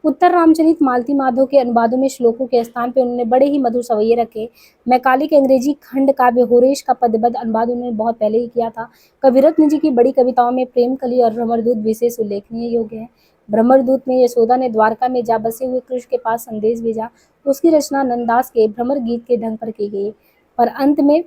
उत्तर रामचरित मालती माधव के अनुवादों में श्लोकों के स्थान पर उन्होंने बड़े ही मधुर सवैये रखे। मैकाले के अंग्रेजी खंड काव्य होरेश का पदबद्ध अनुवाद उन्होंने बहुत पहले ही किया था। कविरत्न जी की बड़ी कविताओं में प्रेम कली और भ्रमरदूत विशेष उल्लेखनीय योग्य है। भ्रमरदूत में यशोदा ने द्वारका में जा बसे हुए कृष्ण के पास संदेश भेजा। उसकी रचना नंददास के भ्रमर गीत के ढंग पर की गई। और अंत में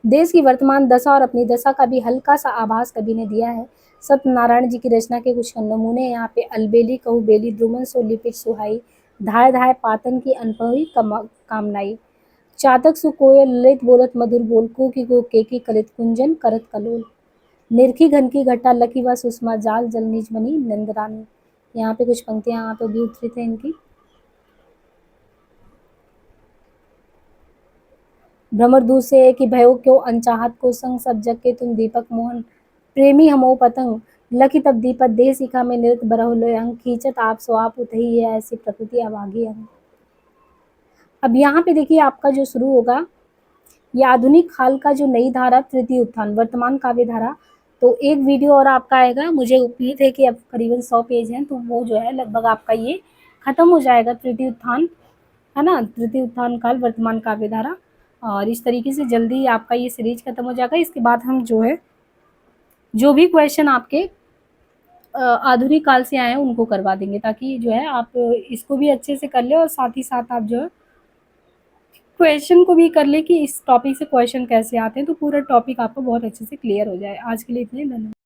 देश की वर्तमान दशा और अपनी दशा का भी हल्का सा आभास कवि ने दिया है। सत्यनारायण जी की रचना के कुछ नमूने यहाँ पे अलबेली कहू बेली, द्रुमन सो लिपिट सुहाई, धाय धाय पातन की अनपही कामनाई, चातक सु कोयल ललित बोलत मधुर बोल, की को केकी कलित कुंजन करत कलोल, निरखी घन की घटा लकी व सुषमा जाल जल निज मनी नंदरानी। यहाँ पे कुछ पंक्तियां यहाँ पे भी उद्धृत है इनकी। भ्रमरदूत से है कि भयो क्यों अनचाहत को संग, सब जग के तुम दीपक मोहन, प्रेमी हमो पतंग, लकी तब दीपक देह शिखा में नृत बरहु लोयंग, खींचत आप सो आप उतही है ऐसी प्रकृति अभागी अंग। अब यहाँ पे देखिए आपका जो शुरू होगा, ये आधुनिक काल का जो नई धारा तृतीय उत्थान, वर्तमान काव्य धारा। तो एक वीडियो और आपका आएगा, मुझे उम्मीद है कि अब करीबन 100 पेज हैं, तो वो जो है लगभग आपका ये खत्म हो जाएगा, तृतीय उत्थान, है ना, तृतीय उत्थान काल वर्तमान काव्य धारा। और इस तरीके से जल्दी आपका ये सीरीज खत्म हो जाएगा। इसके बाद हम जो है जो भी क्वेश्चन आपके आधुनिक काल से आए हैं उनको करवा देंगे, ताकि जो है आप इसको भी अच्छे से कर ले और साथ ही साथ आप जो है क्वेश्चन को भी कर ले कि इस टॉपिक से क्वेश्चन कैसे आते हैं, तो पूरा टॉपिक आपको बहुत अच्छे से क्लियर हो जाए। आज के लिए इतने, धन्यवाद।